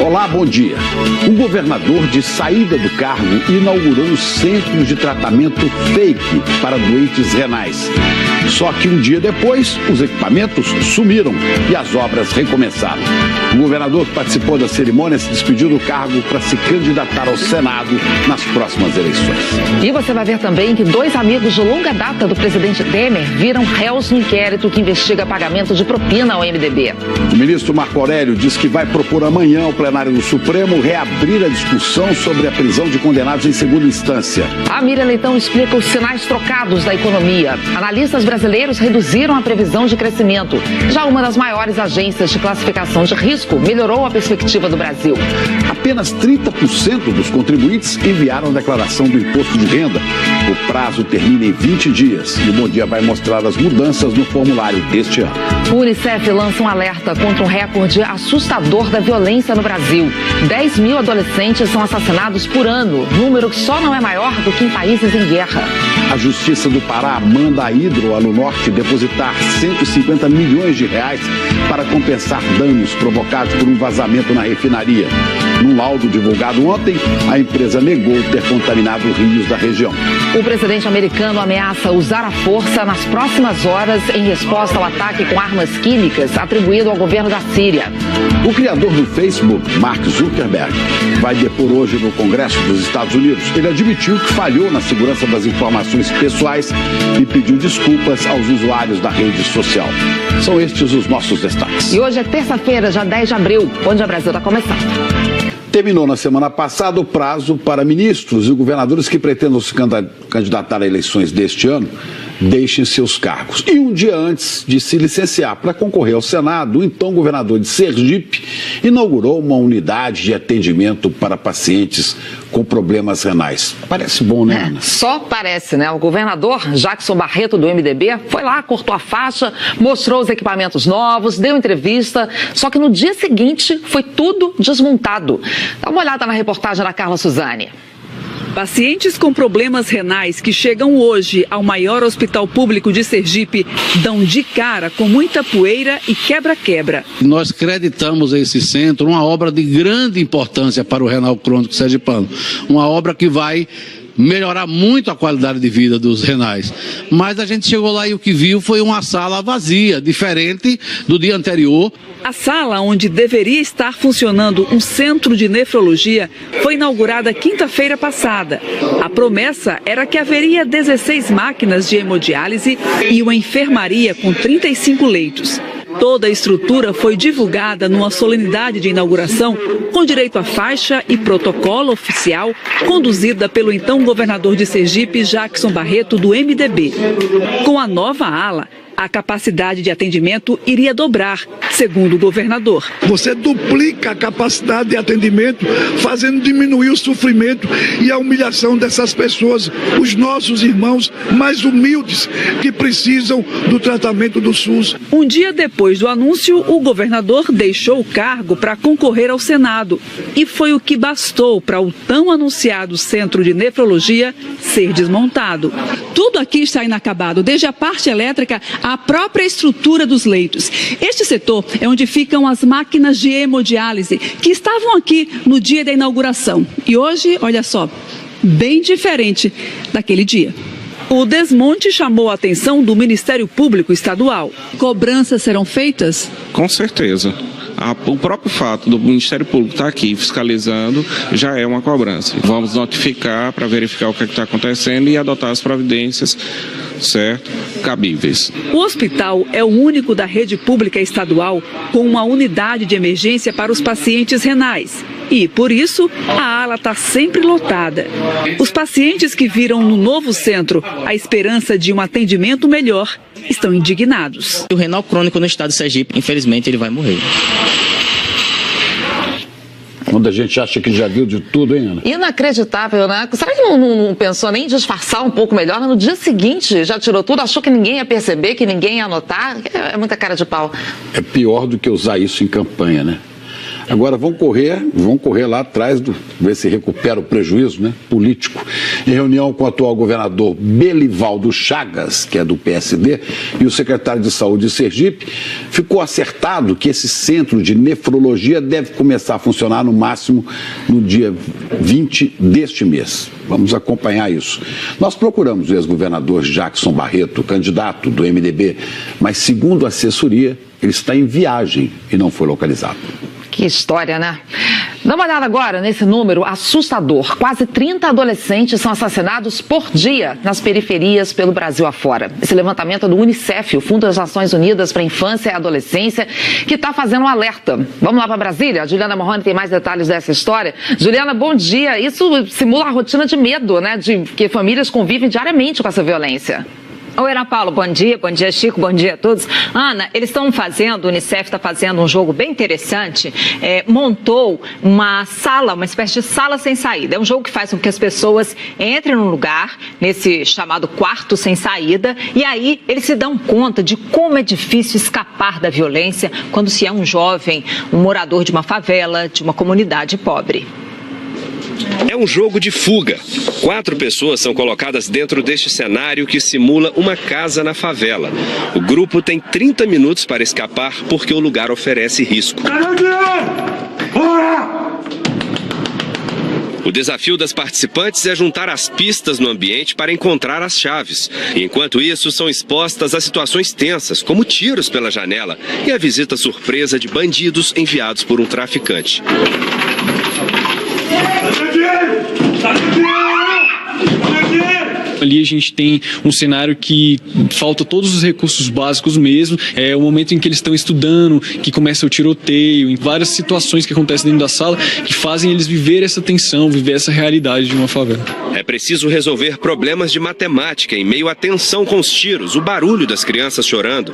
Olá, bom dia. O governador, de saída do cargo, inaugurou um centro de tratamento fake para doentes renais. Só que um dia depois, os equipamentos sumiram e as obras recomeçaram. O governador que participou da cerimônia se despediu do cargo para se candidatar ao Senado nas próximas eleições. E você vai ver também que 2 amigos de longa data do presidente Temer viram réus no inquérito que investiga pagamento de propina ao MDB. O ministro Marco Aurélio diz que vai propor amanhã ao plenário do Supremo reabrir a discussão sobre a prisão de condenados em segunda instância. A Miriam Leitão explica os sinais trocados da economia. Analistas brasileiros reduziram a previsão de crescimento. Já uma das maiores agências de classificação de risco melhorou a perspectiva do Brasil. Apenas 30% dos contribuintes enviaram a declaração do imposto de renda. O prazo termina em 20 dias e o Bom Dia vai mostrar as mudanças no formulário deste ano. O Unicef lança um alerta contra um recorde assustador da violência no Brasil. 10 mil adolescentes são assassinados por ano, número que só não é maior do que em países em guerra. A Justiça do Pará manda a Hidroalunorte depositar 150 milhões de reais para compensar danos provocados por um vazamento na refinaria. Num laudo divulgado ontem, a empresa negou ter contaminado rios da região. O presidente americano ameaça usar a força nas próximas horas em resposta ao ataque com armas químicas atribuído ao governo da Síria. O criador do Facebook, Mark Zuckerberg, vai depor hoje no Congresso dos Estados Unidos. Ele admitiu que falhou na segurança das informações pessoais e pediu desculpas aos usuários da rede social. São estes os nossos destaques. E hoje é terça-feira, já 10 de abril, onde o Brasil está começando. Terminou na semana passada o prazo para ministros e governadores que pretendam se candidatar a eleições deste ano deixem seus cargos. E um dia antes de se licenciar para concorrer ao Senado, o então governador de Sergipe inaugurou uma unidade de atendimento para pacientes com problemas renais. Parece bom, né, Ana? Só parece, né? O governador Jackson Barreto, do MDB, foi lá, cortou a faixa, mostrou os equipamentos novos, deu entrevista, só que no dia seguinte foi tudo desmontado. Dá uma olhada na reportagem da Carla Suzane. Pacientes com problemas renais que chegam hoje ao maior hospital público de Sergipe dão de cara com muita poeira e quebra-quebra. Nós creditamos a esse centro uma obra de grande importância para o renal crônico sergipano. Uma obra que vai melhorar muito a qualidade de vida dos renais. Mas a gente chegou lá e o que viu foi uma sala vazia, diferente do dia anterior. A sala onde deveria estar funcionando um centro de nefrologia foi inaugurada quinta-feira passada. A promessa era que haveria 16 máquinas de hemodiálise e uma enfermaria com 35 leitos. Toda a estrutura foi divulgada numa solenidade de inauguração com direito à faixa e protocolo oficial, conduzida pelo então governador de Sergipe, Jackson Barreto, do MDB. Com a nova ala, a capacidade de atendimento iria dobrar, segundo o governador. Você duplica a capacidade de atendimento, fazendo diminuir o sofrimento e a humilhação dessas pessoas, os nossos irmãos mais humildes que precisam do tratamento do SUS. Um dia depois do anúncio, o governador deixou o cargo para concorrer ao Senado. E foi o que bastou para o tão anunciado centro de nefrologia ser desmontado. Tudo aqui está inacabado, desde a parte elétrica à própria estrutura dos leitos. Este setor é onde ficam as máquinas de hemodiálise, que estavam aqui no dia da inauguração. E hoje, olha só, bem diferente daquele dia. O desmonte chamou a atenção do Ministério Público Estadual. Cobranças serão feitas? Com certeza. O próprio fato do Ministério Público estar aqui fiscalizando já é uma cobrança. Vamos notificar para verificar o que está acontecendo e adotar as providências, certo, cabíveis. O hospital é o único da rede pública estadual com uma unidade de emergência para os pacientes renais. E, por isso, a ala está sempre lotada. Os pacientes que viram no novo centro a esperança de um atendimento melhor estão indignados. O renal crônico no estado de Sergipe, infelizmente, ele vai morrer. Quando a gente acha que já viu de tudo, hein, Ana? Inacreditável, né? Será que não pensou nem em disfarçar um pouco melhor? No dia seguinte já tirou tudo, achou que ninguém ia perceber, que ninguém ia notar? É muita cara de pau. É pior do que usar isso em campanha, né? Agora vão correr lá atrás, ver se recupera o prejuízo, né, político. Em reunião com o atual governador Belivaldo Chagas, que é do PSD, e o secretário de Saúde de Sergipe, ficou acertado que esse centro de nefrologia deve começar a funcionar no máximo no dia 20 deste mês. Vamos acompanhar isso. Nós procuramos o ex-governador Jackson Barreto, candidato do MDB, mas segundo a assessoria, ele está em viagem e não foi localizado. Que história, né? Dá uma olhada agora nesse número assustador. Quase 30 adolescentes são assassinados por dia nas periferias pelo Brasil afora. Esse levantamento é do Unicef, o Fundo das Nações Unidas para a Infância e Adolescência, que está fazendo um alerta. Vamos lá para Brasília? A Juliana Morrone tem mais detalhes dessa história. Juliana, bom dia. Isso simula a rotina de medo, né? De que famílias convivem diariamente com essa violência. Oi, Ana Paula, bom dia Chico, bom dia a todos. Ana, o Unicef está fazendo um jogo bem interessante, montou uma espécie de sala sem saída. É um jogo que faz com que as pessoas entrem num lugar, nesse chamado quarto sem saída, e aí eles se dão conta de como é difícil escapar da violência quando se é um jovem, um morador de uma favela, de uma comunidade pobre. É um jogo de fuga. 4 pessoas são colocadas dentro deste cenário que simula uma casa na favela. O grupo tem 30 minutos para escapar porque o lugar oferece risco. O desafio das participantes é juntar as pistas no ambiente para encontrar as chaves. E, enquanto isso, são expostas a situações tensas, como tiros pela janela e a visita surpresa de bandidos enviados por um traficante. Ali a gente tem um cenário que falta todos os recursos básicos mesmo. É o momento em que eles estão estudando, que começa o tiroteio, em várias situações que acontecem dentro da sala, que fazem eles viver essa tensão, viver essa realidade de uma favela. É preciso resolver problemas de matemática em meio à tensão com os tiros, o barulho das crianças chorando.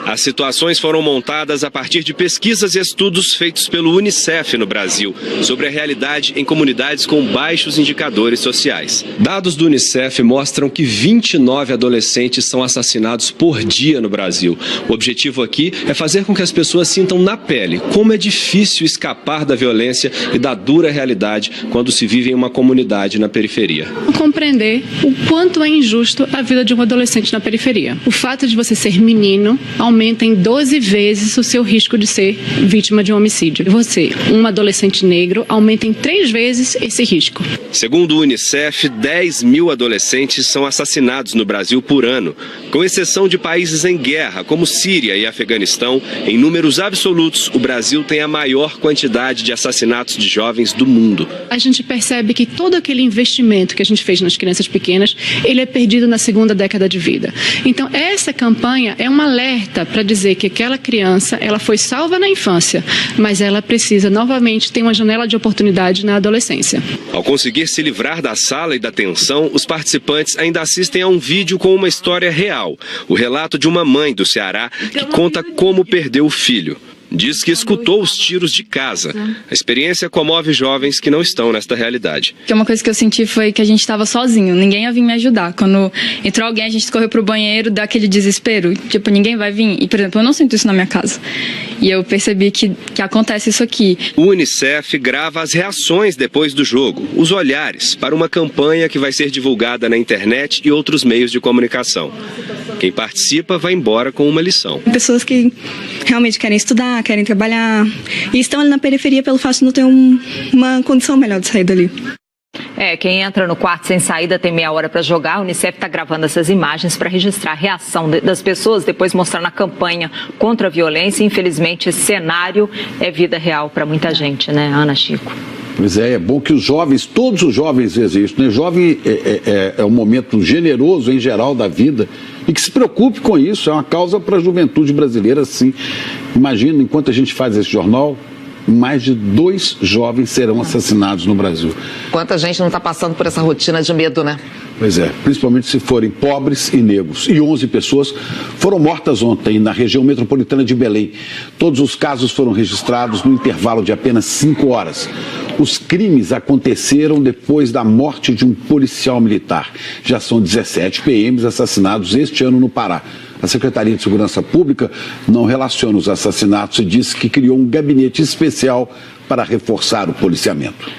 As situações foram montadas a partir de pesquisas e estudos feitos pelo Unicef no Brasil sobre a realidade em comunidades com baixos indicadores sociais. Dados do Unicef mostram que 29 adolescentes são assassinados por dia no Brasil. O objetivo aqui é fazer com que as pessoas sintam na pele como é difícil escapar da violência e da dura realidade quando se vive em uma comunidade na periferia. Compreender o quanto é injusto a vida de um adolescente na periferia. O fato de você ser menino aumenta em 12 vezes o seu risco de ser vítima de um homicídio. Você, um adolescente negro, aumenta em 3 vezes esse risco. Segundo o Unicef, 10 mil adolescentes são assassinados no Brasil por ano. Com exceção de países em guerra, como Síria e Afeganistão, em números absolutos, o Brasil tem a maior quantidade de assassinatos de jovens do mundo. A gente percebe que todo aquele investimento que a gente fez nas crianças pequenas, ele é perdido na segunda década de vida. Então, essa campanha é um alerta para dizer que aquela criança, ela foi salva na infância, mas ela precisa novamente ter uma janela de oportunidade na adolescência. Ao conseguir se livrar da sala e da tensão, os participantes ainda assistem a um vídeo com uma história real. O relato de uma mãe do Ceará que conta como perdeu o filho. Diz que escutou os tiros de casa. A experiência comove jovens que não estão nesta realidade. Uma coisa que eu senti foi que a gente estava sozinho, ninguém ia vir me ajudar. Quando entrou alguém, a gente correu pro banheiro, dá aquele desespero, tipo, ninguém vai vir. E, por exemplo, eu não sinto isso na minha casa. E eu percebi que acontece isso aqui. O Unicef grava as reações depois do jogo, os olhares, para uma campanha que vai ser divulgada na internet e outros meios de comunicação. Quem participa vai embora com uma lição. Pessoas que realmente querem estudar, querem trabalhar e estão ali na periferia pelo fato de não ter uma condição melhor de sair dali. Quem entra no quarto sem saída tem meia hora para jogar. O Unicef está gravando essas imagens para registrar a reação das pessoas, depois mostrar na campanha contra a violência. Infelizmente, esse cenário é vida real para muita gente, né, Ana, Chico? Pois é bom que os jovens, todos os jovens vejam isso, né? Jovem é um momento generoso em geral da vida e que se preocupe com isso, é uma causa para a juventude brasileira, sim. Imagina, enquanto a gente faz esse jornal, mais de 2 jovens serão assassinados no Brasil. Quanta gente não está passando por essa rotina de medo, né? Pois é, principalmente se forem pobres e negros. E 11 pessoas foram mortas ontem na região metropolitana de Belém. Todos os casos foram registrados no intervalo de apenas 5 horas. Os crimes aconteceram depois da morte de um policial militar. Já são 17 PMs assassinados este ano no Pará. A Secretaria de Segurança Pública não relaciona os assassinatos e diz que criou um gabinete especial para reforçar o policiamento.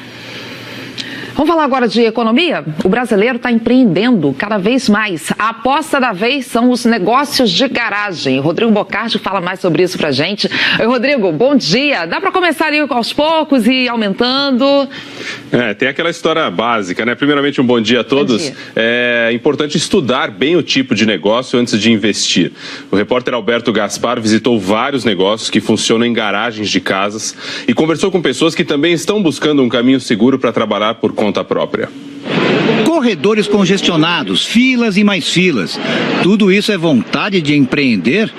Vamos falar agora de economia? O brasileiro está empreendendo cada vez mais. A aposta da vez são os negócios de garagem. O Rodrigo Bocardi fala mais sobre isso pra gente. Oi, Rodrigo, bom dia. Dá para começar ali aos poucos e ir aumentando? Tem aquela história básica, né? Primeiramente, um bom dia a todos. Dia. É importante estudar bem o tipo de negócio antes de investir. O repórter Alberto Gaspar visitou vários negócios que funcionam em garagens de casas e conversou com pessoas que também estão buscando um caminho seguro para trabalhar por conta própria. Corredores congestionados, filas e mais filas. Tudo isso é vontade de empreender?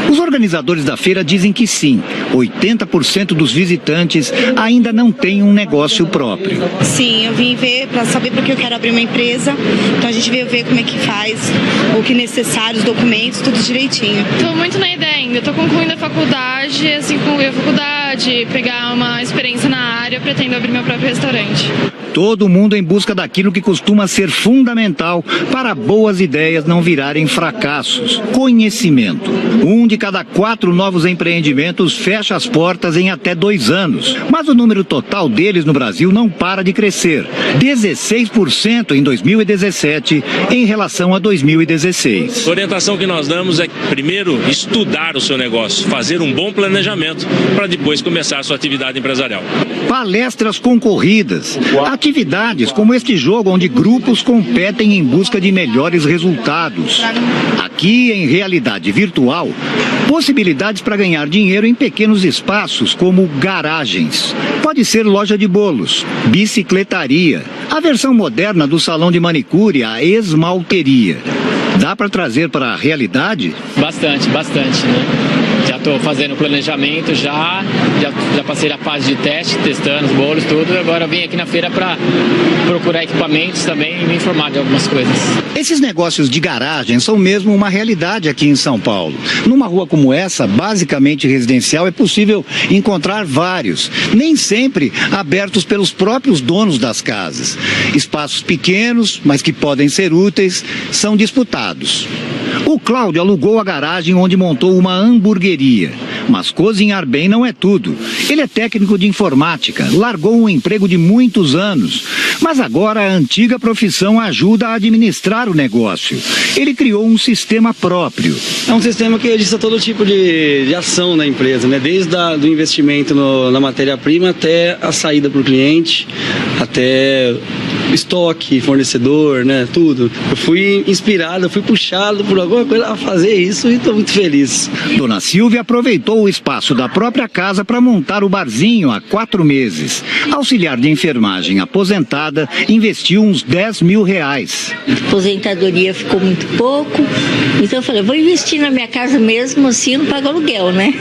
Os organizadores da feira dizem que sim. 80% dos visitantes ainda não têm um negócio próprio. Sim, eu vim ver para saber porque eu quero abrir uma empresa. Então a gente veio ver como é que faz, o que é necessário, os documentos, tudo direitinho. Estou muito na ideia ainda. Estou concluindo a faculdade, assim, concluir a faculdade, pegar uma experiência na área, pretendo abrir meu próprio restaurante. Todo mundo em busca daquilo que costuma ser fundamental para boas ideias não virarem fracassos: conhecimento. 1 de cada 4 novos empreendimentos fecha as portas em até 2 anos. Mas o número total deles no Brasil não para de crescer. 16% em 2017 em relação a 2016. A orientação que nós damos é, primeiro, estudar o seu negócio, fazer um bom planejamento para depois começar a sua atividade empresarial. Palestras concorridas, atividades como este jogo onde grupos competem em busca de melhores resultados. Aqui, em realidade virtual, possibilidades para ganhar dinheiro em pequenos espaços como garagens. Pode ser loja de bolos, bicicletaria, a versão moderna do salão de manicure, a esmalteria. Dá para trazer para a realidade? Bastante, né? Já estou fazendo planejamento, já passei a fase de teste, testando os bolos, tudo. Agora vim aqui na feira para procurar equipamentos também e me informar de algumas coisas. Esses negócios de garagem são mesmo uma realidade aqui em São Paulo. Numa rua como essa, basicamente residencial, é possível encontrar vários, nem sempre abertos pelos próprios donos das casas. Espaços pequenos, mas que podem ser úteis, são disputados. O Cláudio alugou a garagem onde montou uma hamburgueria. Mas cozinhar bem não é tudo. Ele é técnico de informática, largou um emprego de muitos anos. Mas agora a antiga profissão ajuda a administrar o negócio. Ele criou um sistema próprio. É um sistema que registra todo tipo de ação da empresa, né? Desde do investimento na matéria-prima até a saída para o cliente, até estoque, fornecedor, né? Tudo. Eu fui inspirado, eu fui puxado por alguma coisa a fazer isso e estou muito feliz. Dona Silvia aproveitou o espaço da própria casa para montar o barzinho há 4 meses. Auxiliar de enfermagem aposentada, investiu uns R$10 mil. A aposentadoria ficou muito pouco, então eu falei, vou investir na minha casa mesmo, assim eu não pago aluguel, né?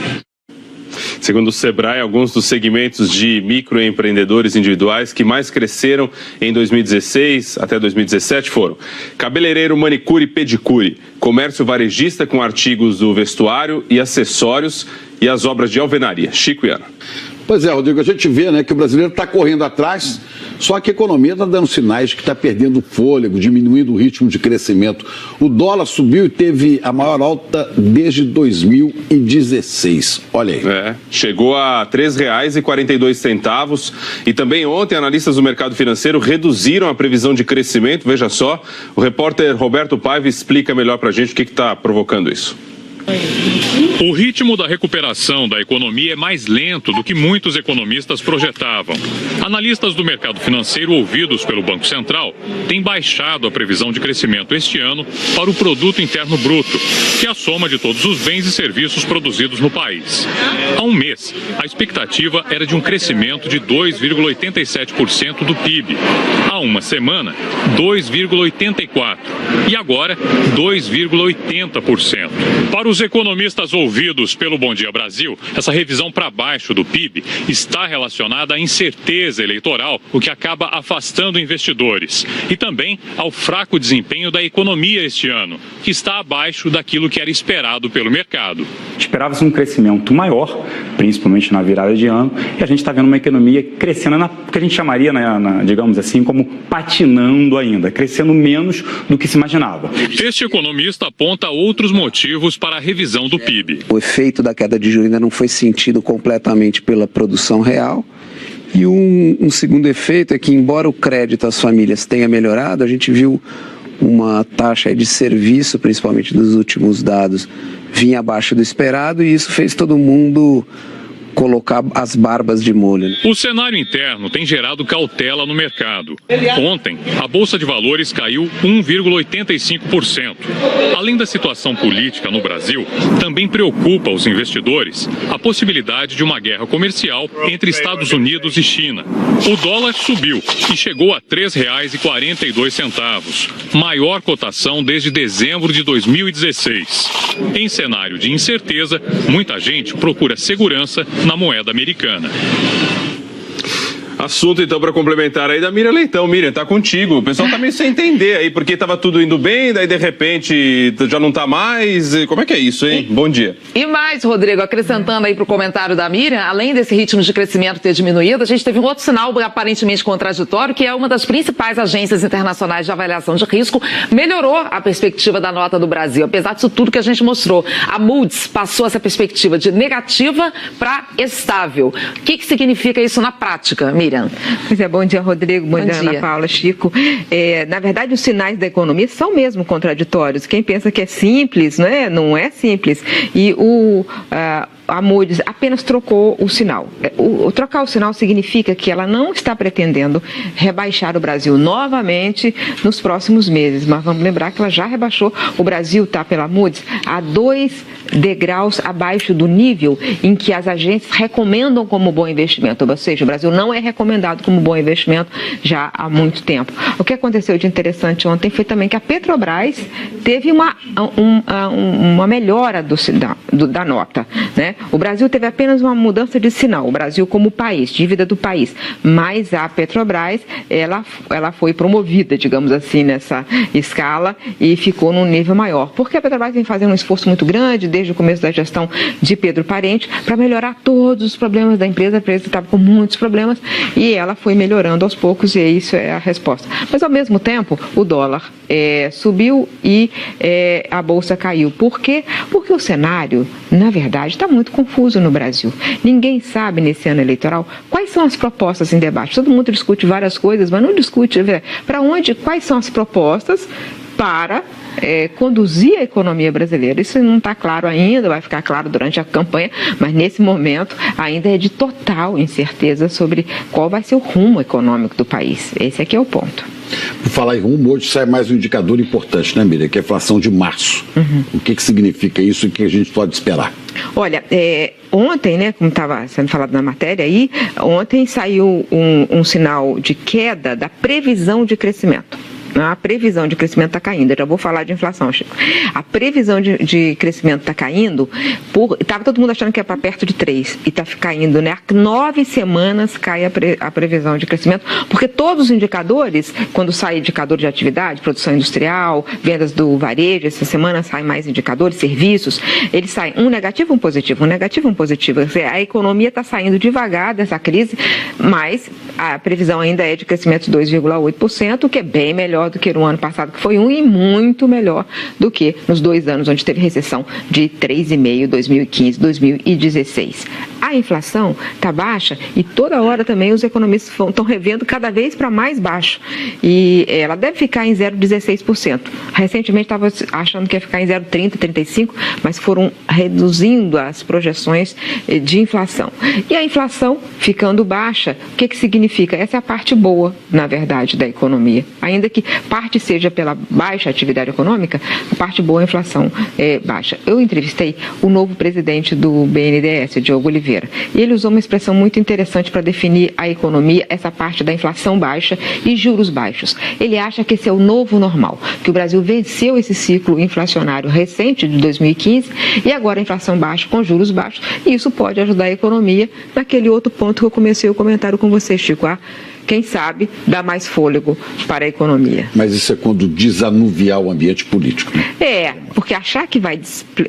Segundo o Sebrae, alguns dos segmentos de microempreendedores individuais que mais cresceram em 2016 até 2017 foram cabeleireiro, manicure e pedicure, comércio varejista com artigos do vestuário e acessórios e as obras de alvenaria. Chico e Ana. Pois é, Rodrigo, a gente vê, né, que o brasileiro está correndo atrás, só que a economia está dando sinais de que está perdendo fôlego, diminuindo o ritmo de crescimento. O dólar subiu e teve a maior alta desde 2016. Olha aí. Chegou a R$ 3,42 e também ontem analistas do mercado financeiro reduziram a previsão de crescimento. Veja só, o repórter Roberto Paiva explica melhor para a gente o que está provocando isso. O ritmo da recuperação da economia é mais lento do que muitos economistas projetavam. Analistas do mercado financeiro ouvidos pelo Banco Central têm baixado a previsão de crescimento este ano para o Produto Interno Bruto, que é a soma de todos os bens e serviços produzidos no país. Há um mês, a expectativa era de um crescimento de 2,87% do PIB. Há uma semana, 2,84%. E agora, 2,80%. Para os economistas ouvidos pelo Bom Dia Brasil, essa revisão para baixo do PIB está relacionada à incerteza eleitoral, o que acaba afastando investidores, e também ao fraco desempenho da economia este ano, que está abaixo daquilo que era esperado pelo mercado. Esperava-se um crescimento maior, principalmente na virada de ano, e a gente está vendo uma economia crescendo, que a gente chamaria, digamos assim, como patinando ainda, crescendo menos do que se imaginava. Este economista aponta outros motivos para a revisão do PIB. O efeito da queda de juros ainda não foi sentido completamente pela produção real E um segundo efeito é que, embora o crédito às famílias tenha melhorado, a gente viu uma taxa de serviço, principalmente dos últimos dados, vinha abaixo do esperado, e isso fez todo mundo colocar as barbas de molho. O cenário interno tem gerado cautela no mercado. Ontem, a Bolsa de Valores caiu 1,85%. Além da situação política no Brasil, também preocupa os investidores a possibilidade de uma guerra comercial entre Estados Unidos e China. O dólar subiu e chegou a R$ 3,42, maior cotação desde dezembro de 2016. Em cenário de incerteza, muita gente procura segurança na moeda americana. Assunto, então, para complementar aí da Miriam Leitão. Miriam, tá contigo. O pessoal tá meio sem entender aí, porque tava tudo indo bem, daí de repente já não tá mais. Como é que é isso, hein? Bom dia. E mais, Rodrigo, acrescentando aí pro comentário da Miriam, além desse ritmo de crescimento ter diminuído, a gente teve um outro sinal aparentemente contraditório, que é uma das principais agências internacionais de avaliação de risco, melhorou a perspectiva da nota do Brasil, apesar disso tudo que a gente mostrou. A Moody's passou essa perspectiva de negativa para estável. O que significa isso na prática, Miriam? Pois é, bom dia, Rodrigo, bom dia, Ana Paula, Chico. Na verdade, os sinais da economia são mesmo contraditórios. Quem pensa que é simples, não é simples. E a Moody's apenas trocou o sinal. Trocar o sinal significa que ela não está pretendendo rebaixar o Brasil novamente nos próximos meses, mas vamos lembrar que ela já rebaixou. O Brasil está, pela Moody's, a 2 degraus abaixo do nível em que as agências recomendam como bom investimento, ou seja, o Brasil não é recomendado como bom investimento já há muito tempo. O que aconteceu de interessante ontem foi também que a Petrobras teve uma melhora da nota, né? O Brasil teve apenas uma mudança de sinal, o Brasil como país, dívida do país, mas a Petrobras, ela foi promovida, digamos assim, nessa escala e ficou num nível maior, porque a Petrobras vem fazendo um esforço muito grande desde o começo da gestão de Pedro Parente para melhorar todos os problemas da empresa. A empresa estava com muitos problemas e ela foi melhorando aos poucos, e isso é a resposta. Mas, ao mesmo tempo, o dólar subiu e a Bolsa caiu. Por quê? Porque o cenário, na verdade, está muito confuso no Brasil. Ninguém sabe, nesse ano eleitoral, quais são as propostas em debate. Todo mundo discute várias coisas, mas não discute para onde, quais são as propostas para conduzir a economia brasileira. Isso não está claro ainda, vai ficar claro durante a campanha, mas nesse momento ainda é de total incerteza sobre qual vai ser o rumo econômico do país. Esse aqui é o ponto. Por falar em rumo, hoje sai mais um indicador importante, né, Miriam? Que é a inflação de março. O que significa isso e o que a gente pode esperar? Olha, ontem, né, como estava sendo falado na matéria aí, ontem saiu um sinal de queda da previsão de crescimento. A previsão de crescimento está caindo. Eu já vou falar de inflação, Chico. A previsão de crescimento está caindo. Estava todo mundo achando que ia para perto de 3 e está caindo, né? Há 9 semanas cai a previsão de crescimento, porque todos os indicadores, quando sai indicador de atividade, produção industrial, vendas do varejo, essa semana saem mais indicadores, serviços, eles saem um negativo, um positivo, um negativo, um positivo. A economia está saindo devagar dessa crise, mas a previsão ainda é de crescimento de 2,8%, o que é bem melhor do que no ano passado, que foi 1, e muito melhor do que nos 2 anos onde teve recessão de 3,5%, 2015, 2016. A inflação está baixa e toda hora também os economistas estão revendo cada vez para mais baixo. E ela deve ficar em 0,16%. Recentemente estava achando que ia ficar em 0,30%, 35%, mas foram reduzindo as projeções de inflação. E a inflação ficando baixa, o que significa? Essa é a parte boa, na verdade, da economia. Ainda que parte seja pela baixa atividade econômica, a parte boa é a inflação baixa. Eu entrevistei o novo presidente do BNDES, Diogo Oliveira, e ele usou uma expressão muito interessante para definir a economia, essa parte da inflação baixa e juros baixos. Ele acha que esse é o novo normal, que o Brasil venceu esse ciclo inflacionário recente de 2015 e agora a inflação baixa com juros baixos, e isso pode ajudar a economia naquele outro ponto que eu comecei o comentário com você, Chico, quem sabe, dá mais fôlego para a economia. Mas isso é quando desanuviar o ambiente político, né? Porque achar que vai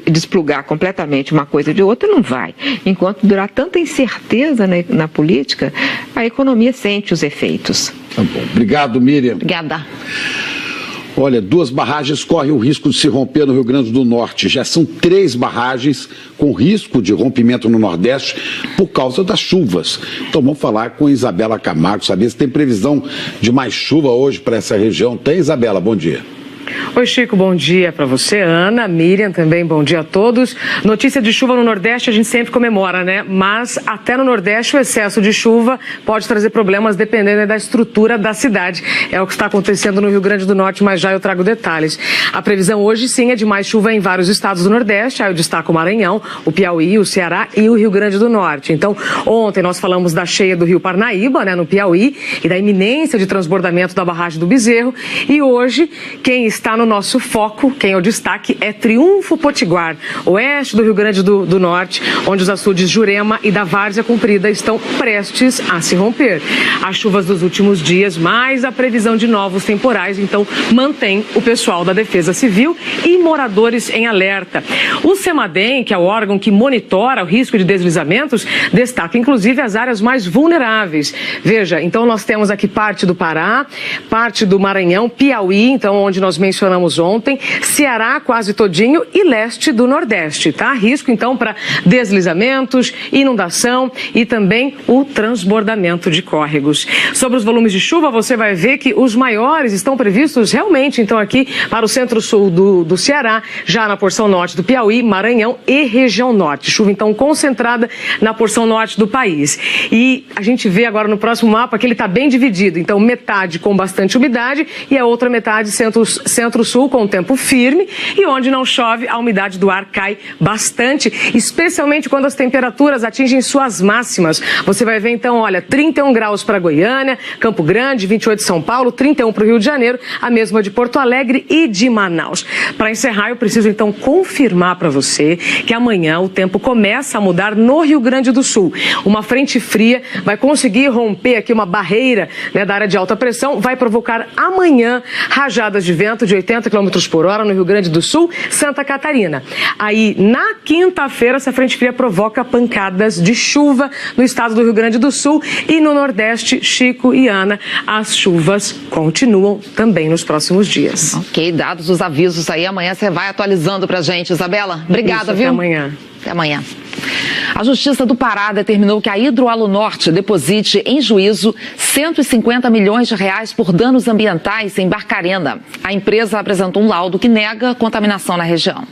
desplugar completamente uma coisa de outra, não vai. Enquanto durar tanta incerteza na política, a economia sente os efeitos. Tá bom. Obrigado, Miriam. Obrigada. Olha, 2 barragens correm o risco de se romper no Rio Grande do Norte. Já são 3 barragens com risco de rompimento no Nordeste por causa das chuvas. Então vamos falar com Isabela Camargo, saber se tem previsão de mais chuva hoje para essa região. Tem, Isabela? Bom dia. Oi, Chico, bom dia para você, Ana, Miriam também, bom dia a todos. Notícia de chuva no Nordeste a gente sempre comemora, né? Mas até no Nordeste o excesso de chuva pode trazer problemas dependendo da estrutura da cidade. É o que está acontecendo no Rio Grande do Norte, mas já eu trago detalhes. A previsão hoje sim é de mais chuva em vários estados do Nordeste, aí eu destaco o Maranhão, o Piauí, o Ceará e o Rio Grande do Norte. Então, ontem nós falamos da cheia do Rio Parnaíba, né, no Piauí, e da iminência de transbordamento da barragem do Bezerro, e hoje quem está no nosso foco, quem é o destaque, é Triunfo Potiguar, oeste do Rio Grande do Norte, onde os açudes Jurema e da Várzea Comprida estão prestes a se romper. As chuvas dos últimos dias, mais a previsão de novos temporais, então mantém o pessoal da Defesa Civil e moradores em alerta. O CEMADEM, que é o órgão que monitora o risco de deslizamentos, destaca inclusive as áreas mais vulneráveis. Veja, então nós temos aqui parte do Pará, parte do Maranhão, Piauí, então onde nós mencionamos ontem, Ceará quase todinho e leste do Nordeste, tá? Risco então para deslizamentos, inundação e também o transbordamento de córregos. Sobre os volumes de chuva, você vai ver que os maiores estão previstos realmente, então aqui para o centro-sul do Ceará, já na porção norte do Piauí, Maranhão e região norte. Chuva então concentrada na porção norte do país. E a gente vê agora no próximo mapa que ele está bem dividido, então metade com bastante umidade e a outra metade centro-sul com o tempo firme, e onde não chove, a umidade do ar cai bastante, especialmente quando as temperaturas atingem suas máximas. Você vai ver então, olha, 31 graus para Goiânia, Campo Grande, 28 de São Paulo, 31 para o Rio de Janeiro, a mesma de Porto Alegre e de Manaus. Para encerrar, eu preciso então confirmar para você que amanhã o tempo começa a mudar no Rio Grande do Sul. Uma frente fria vai conseguir romper aqui uma barreira, né, da área de alta pressão, vai provocar amanhã rajadas de vento de 80 km por hora no Rio Grande do Sul, Santa Catarina. Aí, na quinta-feira, essa frente fria provoca pancadas de chuva no estado do Rio Grande do Sul e no Nordeste, Chico e Ana, as chuvas continuam também nos próximos dias. Ok, dados os avisos aí, amanhã você vai atualizando pra gente, Isabela. Obrigada, viu? Até amanhã. Até amanhã. A Justiça do Pará determinou que a Hidroalunorte deposite em juízo 150 milhões de reais por danos ambientais em Barcarena. A empresa apresentou um laudo que nega contaminação na região.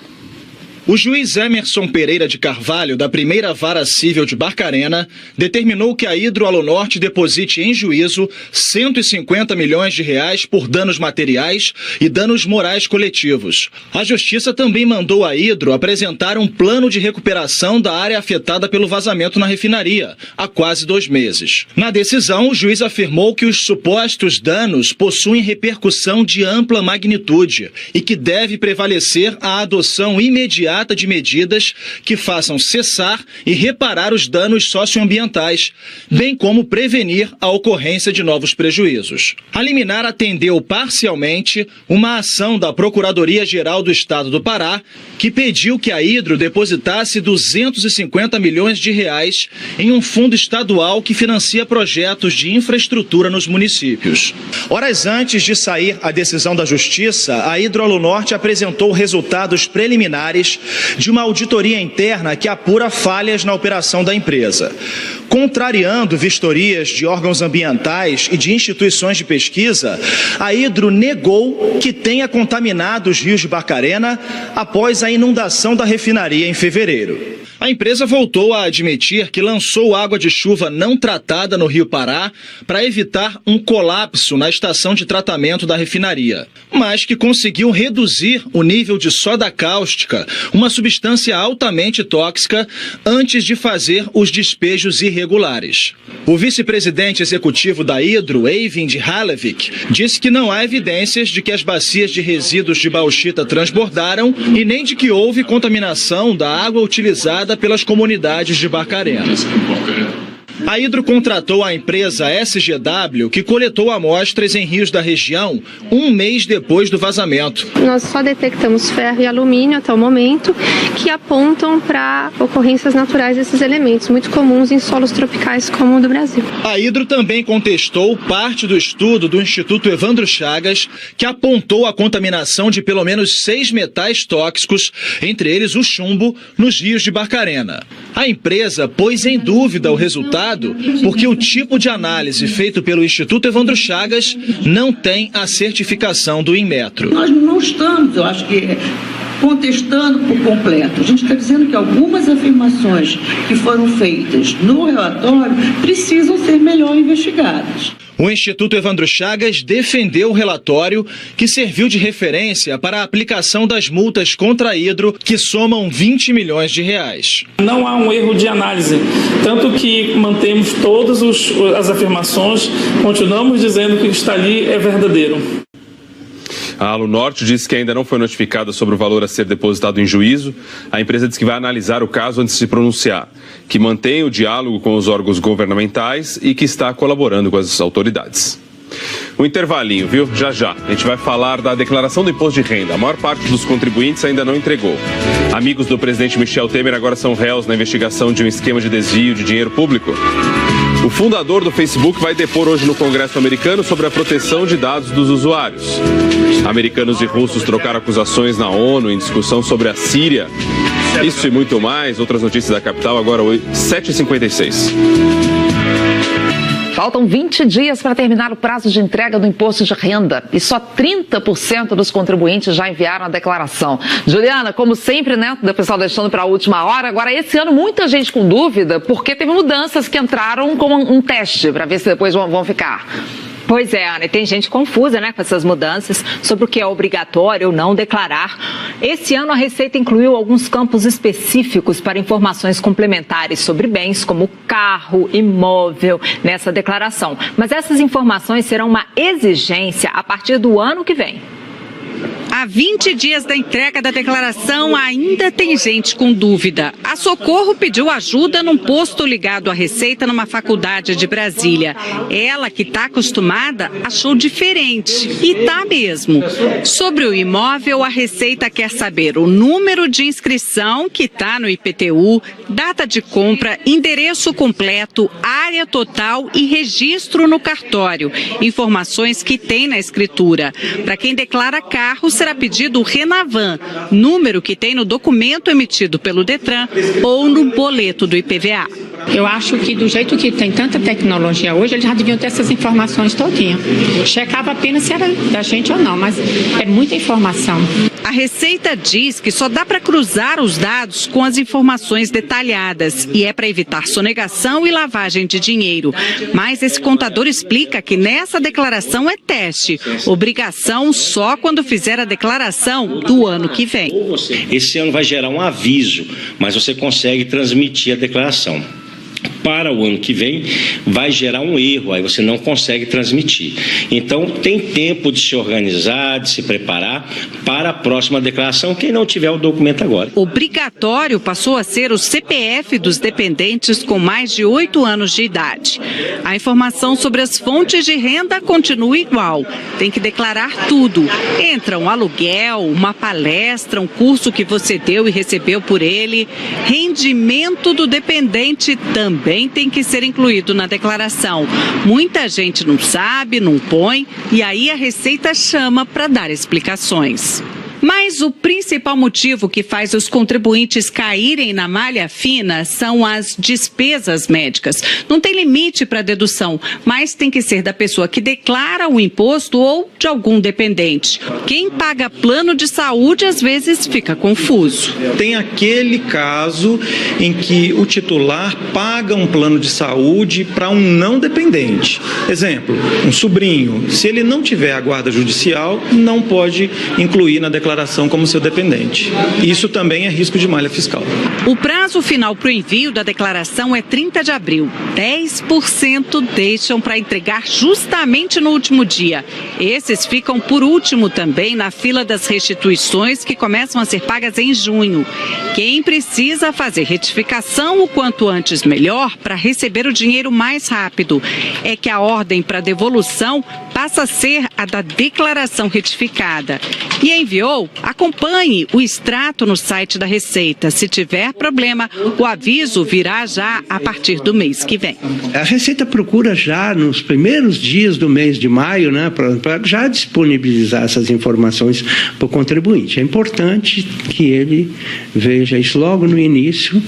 O juiz Emerson Pereira de Carvalho, da primeira vara civil de Barcarena, determinou que a Hidroalunorte deposite em juízo 150 milhões de reais por danos materiais e danos morais coletivos. A justiça também mandou a Hidro apresentar um plano de recuperação da área afetada pelo vazamento na refinaria, há quase 2 meses. Na decisão, o juiz afirmou que os supostos danos possuem repercussão de ampla magnitude e que deve prevalecer a adoção imediata de medidas que façam cessar e reparar os danos socioambientais, bem como prevenir a ocorrência de novos prejuízos. A liminar atendeu parcialmente uma ação da Procuradoria-Geral do Estado do Pará, que pediu que a Hidro depositasse 250 milhões de reais em um fundo estadual que financia projetos de infraestrutura nos municípios. Horas antes de sair a decisão da Justiça, a Hidroalunorte apresentou resultados preliminares de uma auditoria interna que apura falhas na operação da empresa. Contrariando vistorias de órgãos ambientais e de instituições de pesquisa, a Hidro negou que tenha contaminado os rios de Barcarena após a inundação da refinaria em fevereiro. A empresa voltou a admitir que lançou água de chuva não tratada no Rio Pará para evitar um colapso na estação de tratamento da refinaria, mas que conseguiu reduzir o nível de soda cáustica, uma substância altamente tóxica, antes de fazer os despejos irregulares. O vice-presidente executivo da Hidro, Eivind Halevik, disse que não há evidências de que as bacias de resíduos de bauxita transbordaram e nem de que houve contaminação da água utilizada pelas comunidades de Barcarena. A Hidro contratou a empresa SGW, que coletou amostras em rios da região um mês depois do vazamento. Nós só detectamos ferro e alumínio até o momento, que apontam para ocorrências naturais desses elementos, muito comuns em solos tropicais como o do Brasil. A Hidro também contestou parte do estudo do Instituto Evandro Chagas, que apontou a contaminação de pelo menos 6 metais tóxicos, entre eles o chumbo, nos rios de Barcarena. A empresa pôs em dúvida o resultado porque o tipo de análise feito pelo Instituto Evandro Chagas não tem a certificação do Inmetro. Nós não estamos, eu acho que, contestando por completo. A gente está dizendo que algumas afirmações que foram feitas no relatório precisam ser melhor investigadas. O Instituto Evandro Chagas defendeu o relatório, que serviu de referência para a aplicação das multas contra a Hidro, que somam 20 milhões de reais. Não há um erro de análise, tanto que mantemos todas as afirmações, continuamos dizendo que o que está ali é verdadeiro. A Alunorte disse que ainda não foi notificada sobre o valor a ser depositado em juízo. A empresa diz que vai analisar o caso antes de se pronunciar, que mantém o diálogo com os órgãos governamentais e que está colaborando com as autoridades. Um intervalinho, viu? Já já. A gente vai falar da declaração do imposto de renda. A maior parte dos contribuintes ainda não entregou. Amigos do presidente Michel Temer agora são réus na investigação de um esquema de desvio de dinheiro público. O fundador do Facebook vai depor hoje no Congresso americano sobre a proteção de dados dos usuários. Americanos e russos trocaram acusações na ONU em discussão sobre a Síria. Isso e muito mais. Outras notícias da capital agora 7h56. Faltam 20 dias para terminar o prazo de entrega do imposto de renda e só 30% dos contribuintes já enviaram a declaração. Juliana, como sempre, né, o pessoal deixando para a última hora. Agora, esse ano, muita gente com dúvida, porque teve mudanças que entraram como um teste para ver se depois vão ficar. Pois é, Ana, e tem gente confusa, né, com essas mudanças sobre o que é obrigatório ou não declarar. Esse ano a Receita incluiu alguns campos específicos para informações complementares sobre bens como carro, imóvel, nessa declaração. Mas essas informações serão uma exigência a partir do ano que vem. Há 20 dias da entrega da declaração, ainda tem gente com dúvida. A Socorro pediu ajuda num posto ligado à Receita numa faculdade de Brasília. Ela, que está acostumada, achou diferente. E tá mesmo. Sobre o imóvel, a Receita quer saber o número de inscrição que está no IPTU, data de compra, endereço completo, área total e registro no cartório. Informações que tem na escritura. Para quem declara carro, será pedido o Renavan, número que tem no documento emitido pelo Detran ou no boleto do IPVA. Eu acho que do jeito que tem tanta tecnologia hoje, eles já deviam ter essas informações todinhas. Checava apenas se era da gente ou não, mas é muita informação. A Receita diz que só dá para cruzar os dados com as informações detalhadas e é para evitar sonegação e lavagem de dinheiro. Mas esse contador explica que nessa declaração é teste, obrigação só quando fizer a declaração do ano que vem. Esse ano vai gerar um aviso, mas você consegue transmitir a declaração. Para o ano que vem, vai gerar um erro, aí você não consegue transmitir. Então, tem tempo de se organizar, de se preparar para a próxima declaração, quem não tiver o documento agora. Obrigatório passou a ser o CPF dos dependentes com mais de 8 anos de idade. A informação sobre as fontes de renda continua igual. Tem que declarar tudo. Entra um aluguel, uma palestra, um curso que você deu e recebeu por ele. Rendimento do dependente também tem que ser incluído na declaração. Muita gente não sabe, não põe, e aí a Receita chama para dar explicações. Mas o principal motivo que faz os contribuintes caírem na malha fina são as despesas médicas. Não tem limite para dedução, mas tem que ser da pessoa que declara o imposto ou de algum dependente. Quem paga plano de saúde às vezes fica confuso. Tem aquele caso em que o titular paga um plano de saúde para um não dependente. Exemplo, um sobrinho, se ele não tiver a guarda judicial, não pode incluir na declaração como seu dependente. Isso também é risco de malha fiscal. O prazo final para o envio da declaração é 30 de abril. 10% deixam para entregar justamente no último dia. Esses ficam por último também na fila das restituições que começam a ser pagas em junho. Quem precisa fazer retificação o quanto antes melhor para receber o dinheiro mais rápido é que a ordem para devolução passa a ser a da declaração retificada. E enviou? Acompanhe o extrato no site da Receita. Se tiver problema, o aviso virá já a partir do mês que vem. A Receita procura já nos primeiros dias do mês de maio, né, para já disponibilizar essas informações para o contribuinte. É importante que ele veja isso logo no início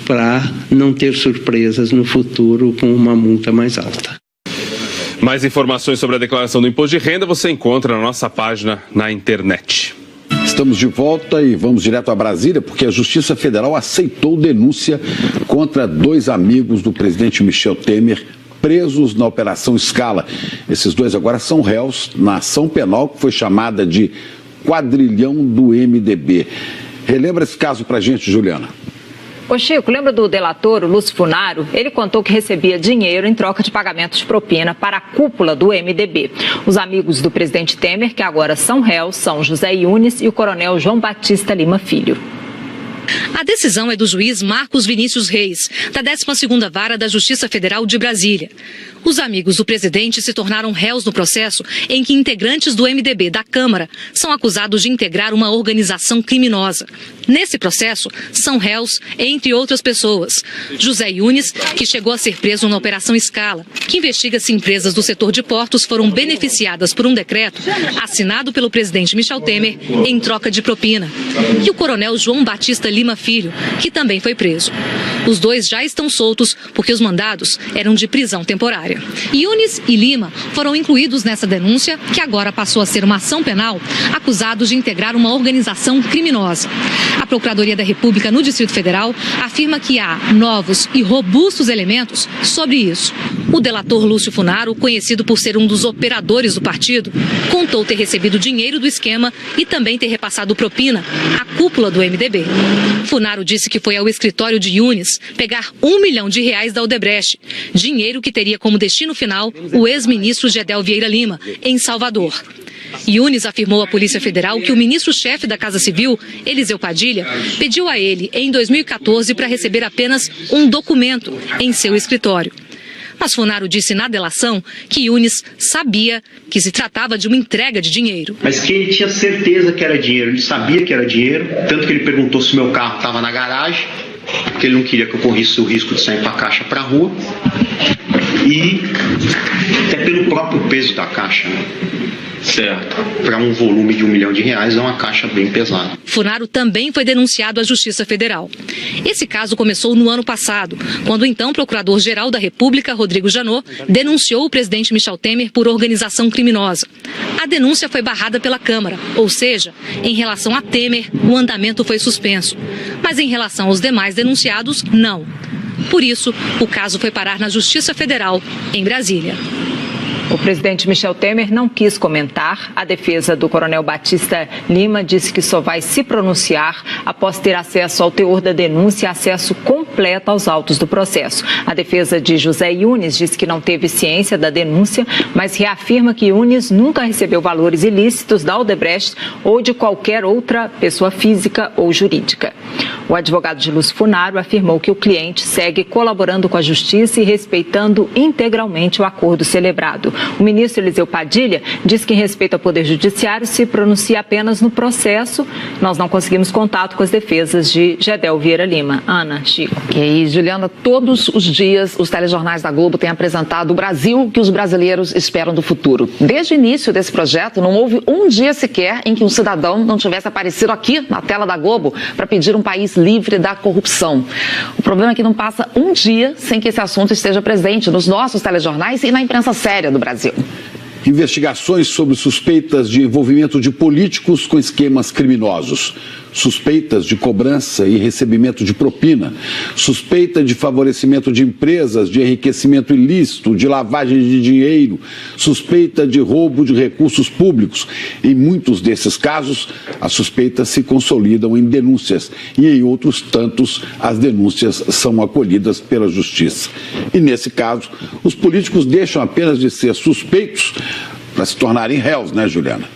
para não ter surpresas no futuro com uma multa mais alta. Mais informações sobre a declaração do imposto de renda você encontra na nossa página na internet. Estamos de volta e vamos direto a Brasília, porque a Justiça Federal aceitou denúncia contra 2 amigos do presidente Michel Temer, presos na Operação Scala. Esses 2 agora são réus na ação penal que foi chamada de quadrilhão do MDB. Relembra esse caso pra gente, Juliana. Ô Chico, lembra do delator, o Lúcio Funaro? Ele contou que recebia dinheiro em troca de pagamento de propina para a cúpula do MDB. Os amigos do presidente Temer, que agora são réus, são José Yunes e o coronel João Batista Lima Filho. A decisão é do juiz Marcos Vinícius Reis, da 12ª Vara da Justiça Federal de Brasília. Os amigos do presidente se tornaram réus no processo em que integrantes do MDB da Câmara são acusados de integrar uma organização criminosa. Nesse processo, são réus, entre outras pessoas, José Yunes, que chegou a ser preso na Operação Scala, que investiga se empresas do setor de portos foram beneficiadas por um decreto assinado pelo presidente Michel Temer em troca de propina. E o coronel João Batista Lima Filho, que também foi preso. Os 2 já estão soltos porque os mandados eram de prisão temporária. Yunes e Lima foram incluídos nessa denúncia, que agora passou a ser uma ação penal, acusados de integrar uma organização criminosa. A Procuradoria da República no Distrito Federal afirma que há novos e robustos elementos sobre isso. O delator Lúcio Funaro, conhecido por ser um dos operadores do partido, contou ter recebido dinheiro do esquema e também ter repassado propina à cúpula do MDB. Funaro disse que foi ao escritório de Yunes pegar R$1 milhão da Odebrecht, dinheiro que teria como destino final o ex-ministro Gedel Vieira Lima, em Salvador. Yunes afirmou à Polícia Federal que o ministro-chefe da Casa Civil, Eliseu Padilha, pediu a ele, em 2014, para receber apenas um documento em seu escritório. Mas Funaro disse na delação que Yunes sabia que se tratava de uma entrega de dinheiro. Mas que ele tinha certeza que era dinheiro, ele sabia que era dinheiro, tanto que ele perguntou se o meu carro estava na garagem, porque ele não queria que eu corresse o risco de sair para a caixa para a rua, e até pelo próprio peso da caixa, né? Certo. Para um volume de R$1 milhão é uma caixa bem pesada. Funaro também foi denunciado à Justiça Federal. Esse caso começou no ano passado, quando o então Procurador-Geral da República, Rodrigo Janot, denunciou o presidente Michel Temer por organização criminosa. A denúncia foi barrada pela Câmara, ou seja, em relação a Temer, o andamento foi suspenso. Mas em relação aos demais denunciados, não. Por isso, o caso foi parar na Justiça Federal, em Brasília. O presidente Michel Temer não quis comentar. A defesa do coronel Batista Lima disse que só vai se pronunciar após ter acesso ao teor da denúncia e acesso completo aos autos do processo. A defesa de José Yunes disse que não teve ciência da denúncia, mas reafirma que Yunes nunca recebeu valores ilícitos da Odebrecht ou de qualquer outra pessoa física ou jurídica. O advogado de Lúcio Funaro afirmou que o cliente segue colaborando com a justiça e respeitando integralmente o acordo celebrado. O ministro Eliseu Padilha disse que, em respeito ao Poder Judiciário, se pronuncia apenas no processo. Nós não conseguimos contato com as defesas de Gedel Vieira Lima. Ana, Chico. Ok, Juliana, todos os dias os telejornais da Globo têm apresentado o Brasil que os brasileiros esperam do futuro. Desde o início desse projeto, não houve um dia sequer em que um cidadão não tivesse aparecido aqui na tela da Globo para pedir um país livre da corrupção. O problema é que não passa um dia sem que esse assunto esteja presente nos nossos telejornais e na imprensa séria do Brasil. Investigações sobre suspeitas de envolvimento de políticos com esquemas criminosos. suspeitas de cobrança e recebimento de propina, suspeita de favorecimento de empresas, de enriquecimento ilícito, de lavagem de dinheiro, suspeita de roubo de recursos públicos. Em muitos desses casos, as suspeitas se consolidam em denúncias e em outros tantos as denúncias são acolhidas pela Justiça. E nesse caso, os políticos deixam apenas de ser suspeitos para se tornarem réus, né, Juliana?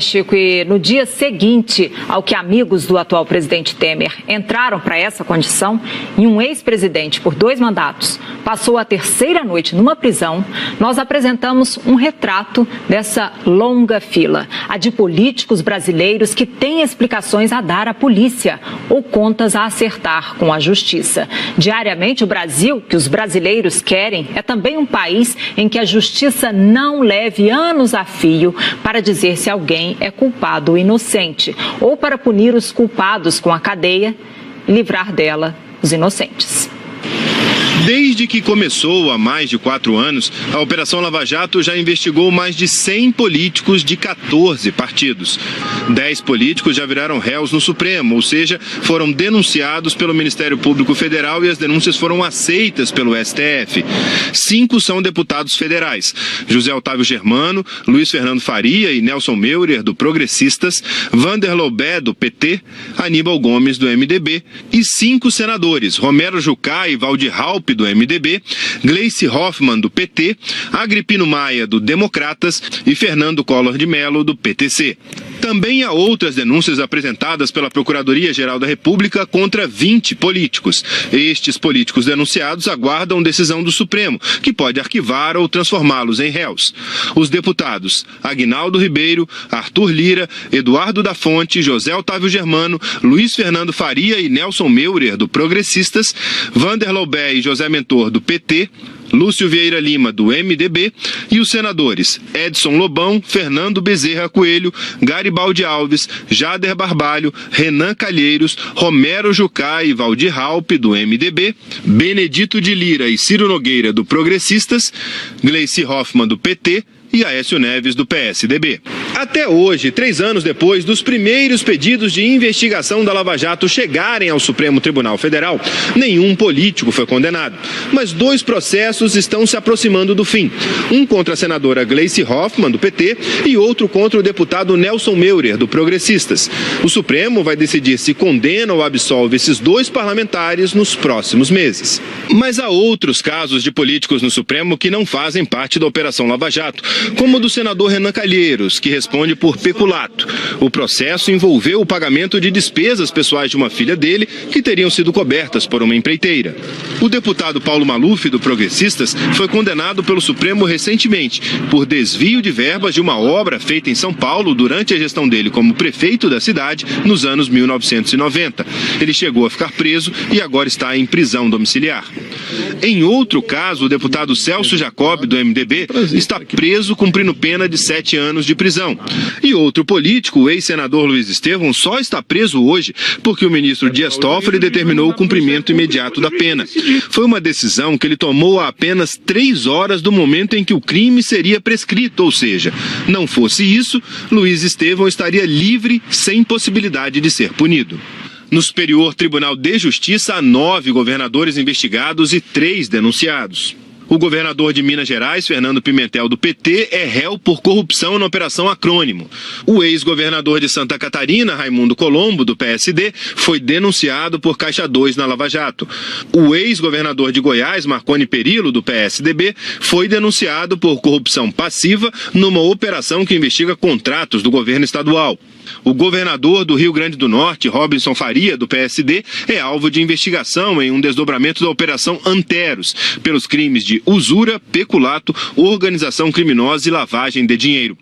Chico, e no dia seguinte ao que amigos do atual presidente Temer entraram para essa condição, e um ex-presidente por 2 mandatos passou a terceira noite numa prisão, nós apresentamos um retrato dessa longa fila, a de políticos brasileiros que têm explicações a dar à polícia ou contas a acertar com a justiça. Diariamente, o Brasil, que os brasileiros querem, é também um país em que a justiça não leve anos a fio para dizer se alguém é culpado ou inocente, ou para punir os culpados com a cadeia e livrar dela os inocentes. Desde que começou há mais de 4 anos, a Operação Lava Jato já investigou mais de 100 políticos de 14 partidos. 10 políticos já viraram réus no Supremo, ou seja, foram denunciados pelo Ministério Público Federal e as denúncias foram aceitas pelo STF. 5 são deputados federais: José Otávio Germano, Luiz Fernando Faria e Nelson Meurer, do Progressistas, Vander Lobé, do PT, Aníbal Gomes, do MDB, e 5 senadores: Romero Jucá e Valdir Raupp, do MDB, Gleice Hoffmann, do PT, Agripino Maia, do Democratas e Fernando Collor de Mello, do PTC. Também há outras denúncias apresentadas pela Procuradoria-Geral da República contra 20 políticos. Estes políticos denunciados aguardam decisão do Supremo, que pode arquivar ou transformá-los em réus. Os deputados Aguinaldo Ribeiro, Arthur Lira, Eduardo da Fonte, José Otávio Germano, Luiz Fernando Faria e Nelson Meurer, do Progressistas, Vander Lobé e José Mentor, do PT, Lúcio Vieira Lima, do MDB, e os senadores Edson Lobão, Fernando Bezerra Coelho, Garibaldi Alves, Jader Barbalho, Renan Calheiros, Romero Jucá e Valdir Raupp, do MDB, Benedito de Lira e Ciro Nogueira, do Progressistas, Gleice Hoffmann, do PT, e Aécio Neves, do PSDB. Até hoje, 3 anos depois dos primeiros pedidos de investigação da Lava Jato chegarem ao Supremo Tribunal Federal, nenhum político foi condenado. Mas 2 processos estão se aproximando do fim. Um contra a senadora Gleice Hoffmann, do PT, e outro contra o deputado Nelson Meurer, do Progressistas. O Supremo vai decidir se condena ou absolve esses 2 parlamentares nos próximos meses. Mas há outros casos de políticos no Supremo que não fazem parte da Operação Lava Jato, como o do senador Renan Calheiros, que responde por peculato. O processo envolveu o pagamento de despesas pessoais de uma filha dele, que teriam sido cobertas por uma empreiteira. O deputado Paulo Maluf, do Progressistas, foi condenado pelo Supremo recentemente por desvio de verbas de uma obra feita em São Paulo durante a gestão dele como prefeito da cidade nos anos 1990. Ele chegou a ficar preso e agora está em prisão domiciliar. Em outro caso, o deputado Celso Jacob, do MDB, está preso cumprindo pena de 7 anos de prisão. E outro político, o ex-senador Luiz Estevão, só está preso hoje porque o ministro Dias Toffoli determinou o cumprimento imediato da pena. Foi uma decisão que ele tomou a apenas 3 horas do momento em que o crime seria prescrito, ou seja, não fosse isso, Luiz Estevão estaria livre sem possibilidade de ser punido. No Superior Tribunal de Justiça, há 9 governadores investigados e 3 denunciados. O governador de Minas Gerais, Fernando Pimentel, do PT, é réu por corrupção na Operação Acrônimo. O ex-governador de Santa Catarina, Raimundo Colombo, do PSD, foi denunciado por Caixa 2 na Lava Jato. O ex-governador de Goiás, Marconi Perillo, do PSDB, foi denunciado por corrupção passiva numa operação que investiga contratos do governo estadual. O governador do Rio Grande do Norte, Robinson Faria, do PSD, é alvo de investigação em um desdobramento da Operação Anteros, pelos crimes de usura, peculato, organização criminosa e lavagem de dinheiro.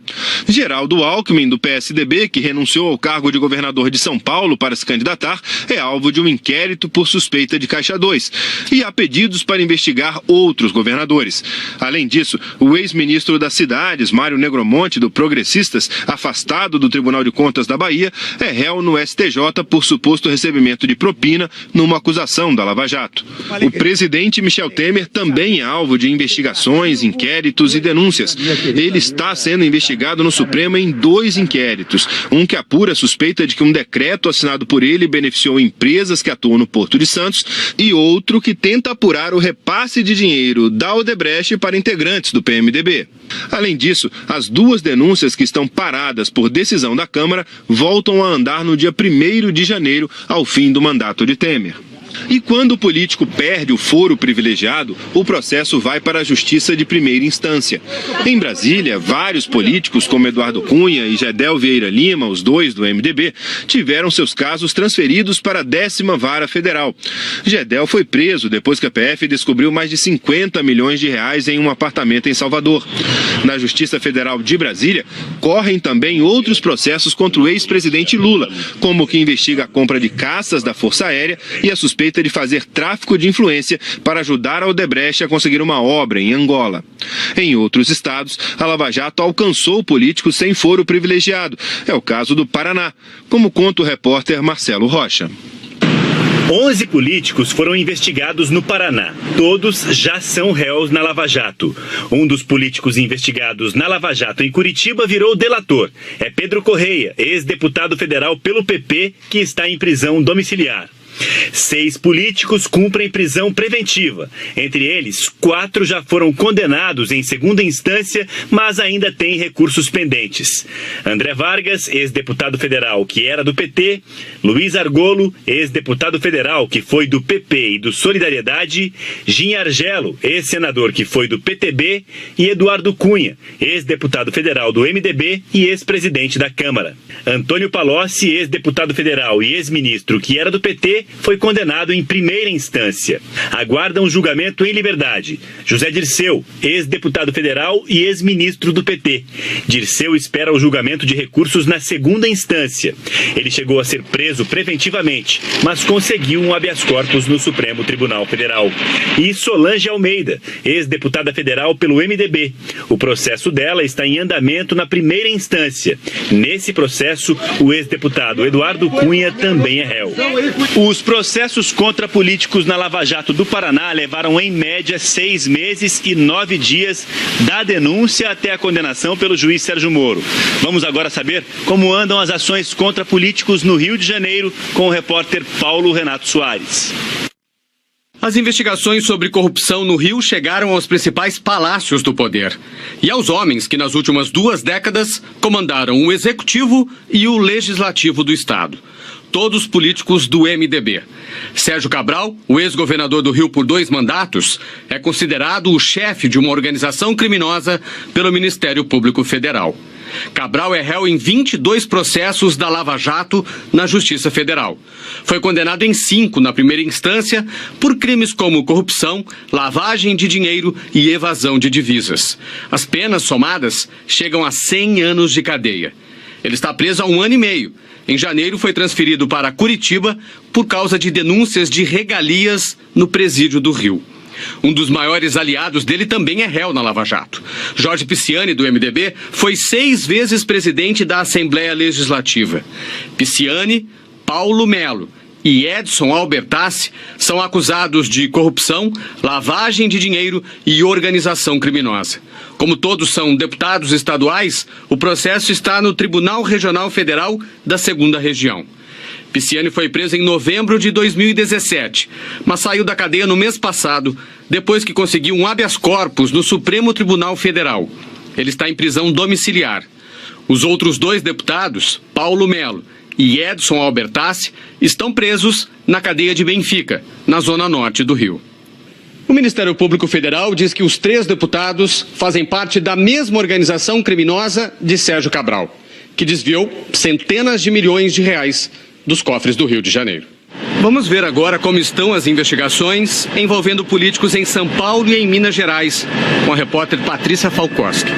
Geraldo Alckmin, do PSDB, que renunciou ao cargo de governador de São Paulo para se candidatar, é alvo de um inquérito por suspeita de Caixa 2. E há pedidos para investigar outros governadores. Além disso, o ex-ministro das Cidades, Mário Negromonte, do Progressistas, afastado do Tribunal de Contas da Bahia, é réu no STJ por suposto recebimento de propina numa acusação da Lava Jato. O presidente Michel Temer também é alvo de investigações, inquéritos e denúncias. Ele está sendo investigado no Supremo em 2 inquéritos. Um que apura a suspeita de que um decreto assinado por ele beneficiou empresas que atuam no Porto de Santos e outro que tenta apurar o repasse de dinheiro da Odebrecht para integrantes do PMDB. Além disso, as 2 denúncias que estão paradas por decisão da Câmara voltam a andar no dia 1º de janeiro, ao fim do mandato de Temer. E quando o político perde o foro privilegiado, o processo vai para a Justiça de primeira instância. Em Brasília, vários políticos, como Eduardo Cunha e Gedel Vieira Lima, os 2 do MDB, tiveram seus casos transferidos para a 10ª Vara Federal. Gedel foi preso depois que a PF descobriu mais de 50 milhões de reais em um apartamento em Salvador. Na Justiça Federal de Brasília, correm também outros processos contra o ex-presidente Lula, como o que investiga a compra de caças da Força Aérea e a suspeita de fazer tráfico de influência para ajudar a Odebrecht a conseguir uma obra em Angola. Em outros estados, a Lava Jato alcançou políticos sem foro privilegiado. É o caso do Paraná, como conta o repórter Marcelo Rocha. 11 políticos foram investigados no Paraná. Todos já são réus na Lava Jato. Um dos políticos investigados na Lava Jato em Curitiba virou delator. É Pedro Correia, ex-deputado federal pelo PP, que está em prisão domiciliar. 6 políticos cumprem prisão preventiva. Entre eles, 4 já foram condenados em segunda instância, mas ainda têm recursos pendentes. André Vargas, ex-deputado federal que era do PT, Luiz Argolo, ex-deputado federal que foi do PP e do Solidariedade, Gin Argelo, ex-senador que foi do PTB, e Eduardo Cunha, ex-deputado federal do MDB e ex-presidente da Câmara. Antônio Palocci, ex-deputado federal e ex-ministro que era do PT, foi condenado em primeira instância. Aguardam julgamento em liberdade José Dirceu, ex-deputado federal e ex-ministro do PT. Dirceu espera o julgamento de recursos na segunda instância. Ele chegou a ser preso preventivamente, mas conseguiu um habeas corpus no Supremo Tribunal Federal. E Solange Almeida, ex-deputada federal pelo MDB. O processo dela está em andamento na primeira instância. Nesse processo, o ex-deputado Eduardo Cunha também é réu. Os processos contra políticos na Lava Jato do Paraná levaram em média 6 meses e 9 dias da denúncia até a condenação pelo juiz Sérgio Moro. Vamos agora saber como andam as ações contra políticos no Rio de Janeiro com o repórter Paulo Renato Soares. As investigações sobre corrupção no Rio chegaram aos principais palácios do poder e aos homens que nas últimas 2 décadas comandaram o executivo e o legislativo do estado. Todos políticos do MDB. Sérgio Cabral, o ex-governador do Rio por 2 mandatos, é considerado o chefe de uma organização criminosa pelo Ministério Público Federal. Cabral é réu em 22 processos da Lava Jato na Justiça Federal. Foi condenado em 5 na primeira instância por crimes como corrupção, lavagem de dinheiro e evasão de divisas. As penas somadas chegam a 100 anos de cadeia. Ele está preso há 1 ano e meio. Em janeiro foi transferido para Curitiba por causa de denúncias de regalias no presídio do Rio. Um dos maiores aliados dele também é réu na Lava Jato. Jorge Pisciani, do MDB, foi 6 vezes presidente da Assembleia Legislativa. Pisciani, Paulo Melo e Edson Albertassi são acusados de corrupção, lavagem de dinheiro e organização criminosa. Como todos são deputados estaduais, o processo está no Tribunal Regional Federal da 2ª Região. Pisciani foi preso em novembro de 2017, mas saiu da cadeia no mês passado, depois que conseguiu um habeas corpus no Supremo Tribunal Federal. Ele está em prisão domiciliar. Os outros 2 deputados, Paulo Melo e Edson Albertassi, estão presos na cadeia de Benfica, na zona norte do Rio. O Ministério Público Federal diz que os 3 deputados fazem parte da mesma organização criminosa de Sérgio Cabral, que desviou centenas de milhões de reais dos cofres do Rio de Janeiro. Vamos ver agora como estão as investigações envolvendo políticos em São Paulo e em Minas Gerais, com a repórter Patrícia Falkowski.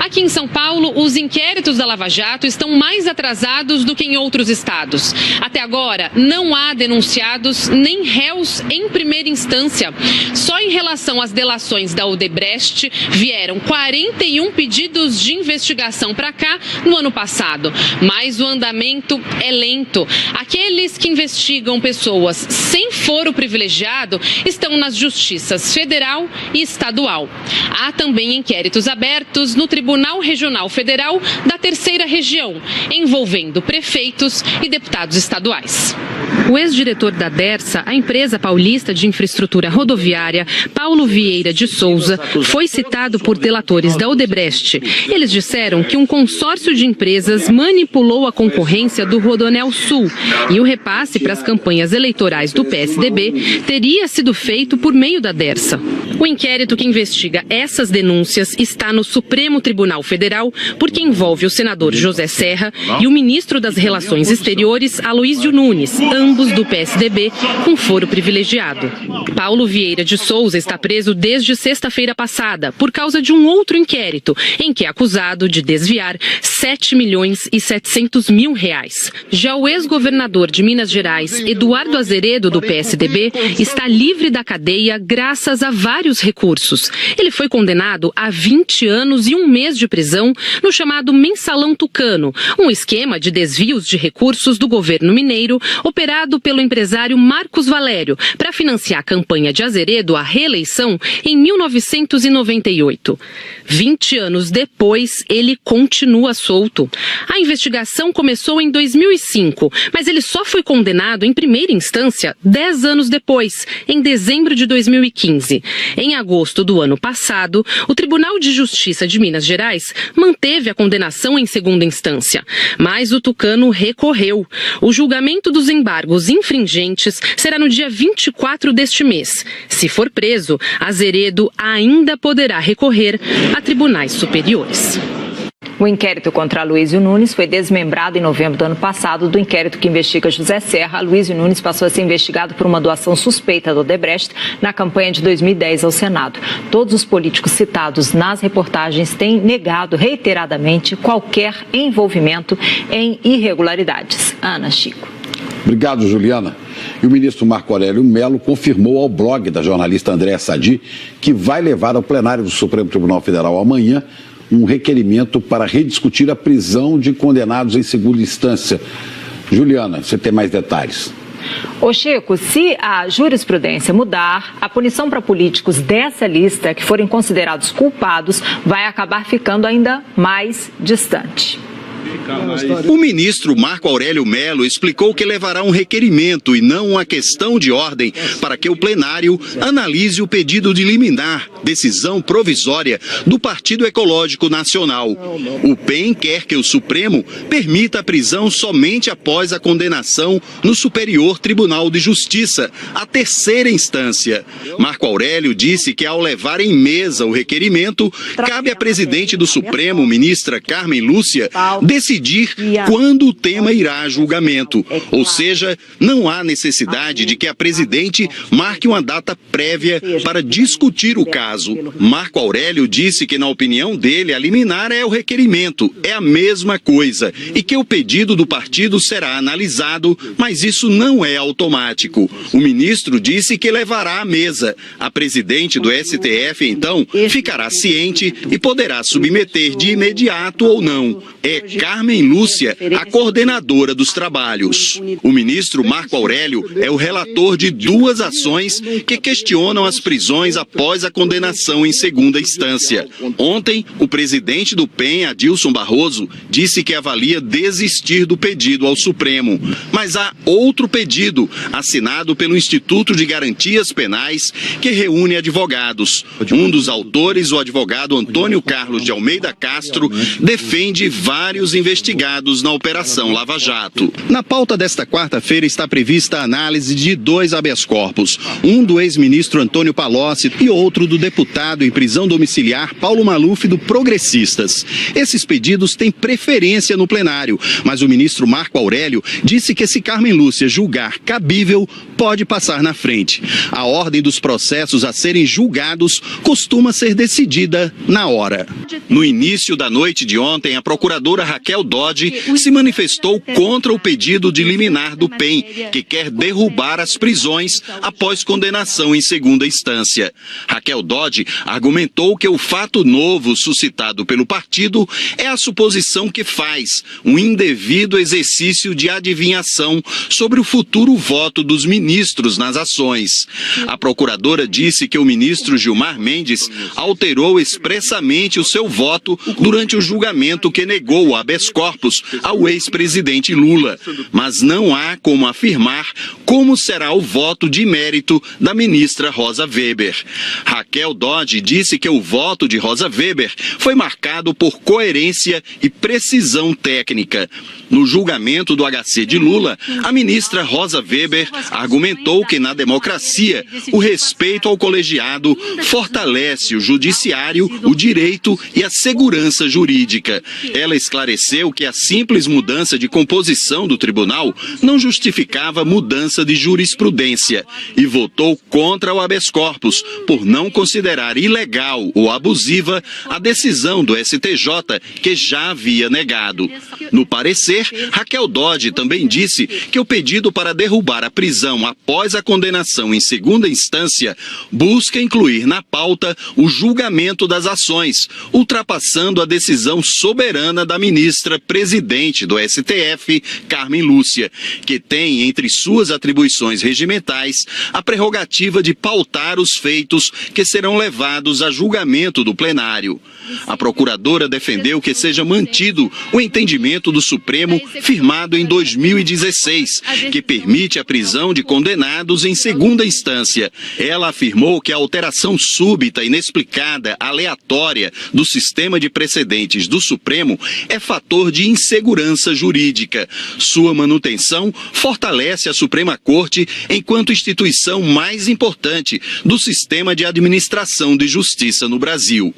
Aqui em São Paulo, os inquéritos da Lava Jato estão mais atrasados do que em outros estados. Até agora, não há denunciados nem réus em primeira instância. Só em relação às delações da Odebrecht, vieram 41 pedidos de investigação para cá no ano passado. Mas o andamento é lento. Aqueles que investigam pessoas sem foro privilegiado estão nas justiças federal e estadual. Há também inquéritos abertos no Tribunal Tribunal Regional Federal da Terceira Região, envolvendo prefeitos e deputados estaduais. O ex-diretor da Dersa, a empresa paulista de infraestrutura rodoviária, Paulo Vieira de Souza, foi citado por delatores da Odebrecht. Eles disseram que um consórcio de empresas manipulou a concorrência do Rodoanel Sul e o repasse para as campanhas eleitorais do PSDB teria sido feito por meio da Dersa. O inquérito que investiga essas denúncias está no Supremo Tribunal Federal, porque envolve o senador José Serra e o ministro das Relações Exteriores, Aloísio Nunes, ambos do PSDB, com foro privilegiado. Paulo Vieira de Souza está preso desde sexta-feira passada, por causa de um outro inquérito, em que é acusado de desviar 7.700.000 reais. Já o ex-governador de Minas Gerais, Eduardo Azeredo, do PSDB, está livre da cadeia graças a vários recursos. Ele foi condenado a 20 anos e 1 mês de prisão no chamado Mensalão Tucano, um esquema de desvios de recursos do governo mineiro operado pelo empresário Marcos Valério para financiar a campanha de Azeredo à reeleição em 1998. 20 anos depois, ele continua solto. A investigação começou em 2005, mas ele só foi condenado em primeira instância 10 anos depois, em dezembro de 2015. Em agosto do ano passado, o Tribunal de Justiça de Minas Gerais manteve a condenação em segunda instância, mas o tucano recorreu. O julgamento dos embargos infringentes será no dia 24 deste mês. Se for preso, Azeredo ainda poderá recorrer a tribunais superiores. O inquérito contra Aloísio Nunes foi desmembrado em novembro do ano passado do inquérito que investiga José Serra. Aloísio Nunes passou a ser investigado por uma doação suspeita do Odebrecht na campanha de 2010 ao Senado. Todos os políticos citados nas reportagens têm negado reiteradamente qualquer envolvimento em irregularidades. Ana, Chico. Obrigado, Juliana. E o ministro Marco Aurélio Mello confirmou ao blog da jornalista Andréa Sadi que vai levar ao plenário do Supremo Tribunal Federal amanhã um requerimento para rediscutir a prisão de condenados em segunda instância. Juliana, você tem mais detalhes. Ô Chico, se a jurisprudência mudar, a punição para políticos dessa lista que forem considerados culpados vai acabar ficando ainda mais distante. O ministro Marco Aurélio Mello explicou que levará um requerimento e não uma questão de ordem para que o plenário analise o pedido de liminar, decisão provisória do Partido Ecológico Nacional. O PEN quer que o Supremo permita a prisão somente após a condenação no Superior Tribunal de Justiça, a terceira instância. Marco Aurélio disse que ao levar em mesa o requerimento, cabe à presidente do Supremo, ministra Carmen Lúcia, decidir quando o tema irá a julgamento. Ou seja, não há necessidade de que a presidente marque uma data prévia para discutir o caso. Marco Aurélio disse que, na opinião dele, a liminar é o requerimento, é a mesma coisa, e que o pedido do partido será analisado, mas isso não é automático. O ministro disse que levará à mesa. A presidente do STF, então, ficará ciente e poderá submeter de imediato ou não. É Carmen Lúcia, a coordenadora dos trabalhos. O ministro Marco Aurélio é o relator de 2 ações que questionam as prisões após a condenação em segunda instância. Ontem, o presidente do PEN, Adilson Barroso, disse que avalia desistir do pedido ao Supremo. Mas há outro pedido, assinado pelo Instituto de Garantias Penais, que reúne advogados. Um dos autores, o advogado Antônio Carlos de Almeida Castro, defende vários investigados na Operação Lava Jato. Na pauta desta quarta-feira está prevista a análise de 2 habeas corpus, um do ex-ministro Antônio Palocci e outro do deputado em prisão domiciliar Paulo Maluf do Progressistas. Esses pedidos têm preferência no plenário, mas o ministro Marco Aurélio disse que se Carmen Lúcia julgar cabível, pode passar na frente. A ordem dos processos a serem julgados costuma ser decidida na hora. No início da noite de ontem, a procuradora Raquel Dodge se manifestou contra o pedido de liminar do PEN, que quer derrubar as prisões após condenação em segunda instância. Raquel Dodge argumentou que o fato novo suscitado pelo partido é a suposição que faz um indevido exercício de adivinhação sobre o futuro voto dos ministros nas ações. A procuradora disse que o ministro Gilmar Mendes alterou expressamente o seu voto durante o julgamento que negou o habeas corpus ao ex-presidente Lula, mas não há como afirmar como será o voto de mérito da ministra Rosa Weber. Raquel Dodge disse que o voto de Rosa Weber foi marcado por coerência e precisão técnica. No julgamento do HC de Lula, a ministra Rosa Weber argumentou que na democracia o respeito ao colegiado fortalece o judiciário, o direito e a segurança jurídica. Ela esclareceu que a simples mudança de composição do tribunal não justificava mudança de jurisprudência e votou contra o habeas corpus por não considerar ilegal ou abusiva a decisão do STJ, que já havia negado. No parecer, Raquel Dodge também disse que o pedido para derrubar a prisão após a condenação em segunda instância busca incluir na pauta o julgamento das ações, ultrapassando a decisão soberana da ministra presidente do STF, Carmen Lúcia, que tem entre suas atribuições regimentais a prerrogativa de pautar os feitos que serão levados a julgamento do plenário. A procuradora defendeu que seja mantido o entendimento do Supremo firmado em 2016, que permite a prisão de condenados em segunda instância. Ela afirmou que a alteração súbita, inexplicada, aleatória do sistema de precedentes do Supremo é fator de insegurança jurídica. Sua manutenção fortalece a Suprema Corte enquanto instituição mais importante do sistema de administração de justiça no Brasil.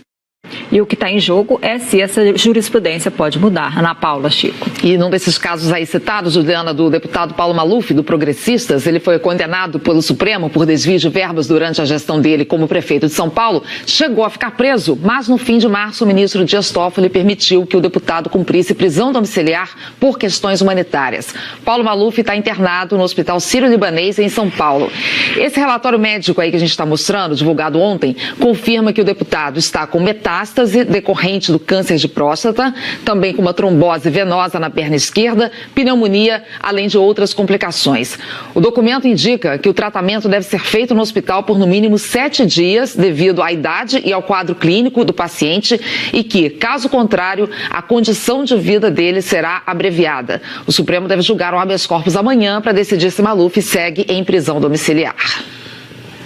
E o que está em jogo é se essa jurisprudência pode mudar. Ana Paula, Chico. E num desses casos aí citados, Juliana, do deputado Paulo Maluf, do Progressistas, ele foi condenado pelo Supremo por desvio de verbas durante a gestão dele como prefeito de São Paulo, chegou a ficar preso, mas no fim de março o ministro Dias Toffoli permitiu que o deputado cumprisse prisão domiciliar por questões humanitárias. Paulo Maluf está internado no Hospital Sírio-Libanês em São Paulo. Esse relatório médico aí que a gente está mostrando, divulgado ontem, confirma que o deputado está com metástase decorrente do câncer de próstata, também com uma trombose venosa na perna esquerda, pneumonia, além de outras complicações. O documento indica que o tratamento deve ser feito no hospital por no mínimo 7 dias, devido à idade e ao quadro clínico do paciente, e que, caso contrário, a condição de vida dele será abreviada. O Supremo deve julgar o habeas corpus amanhã para decidir se Maluf segue em prisão domiciliar.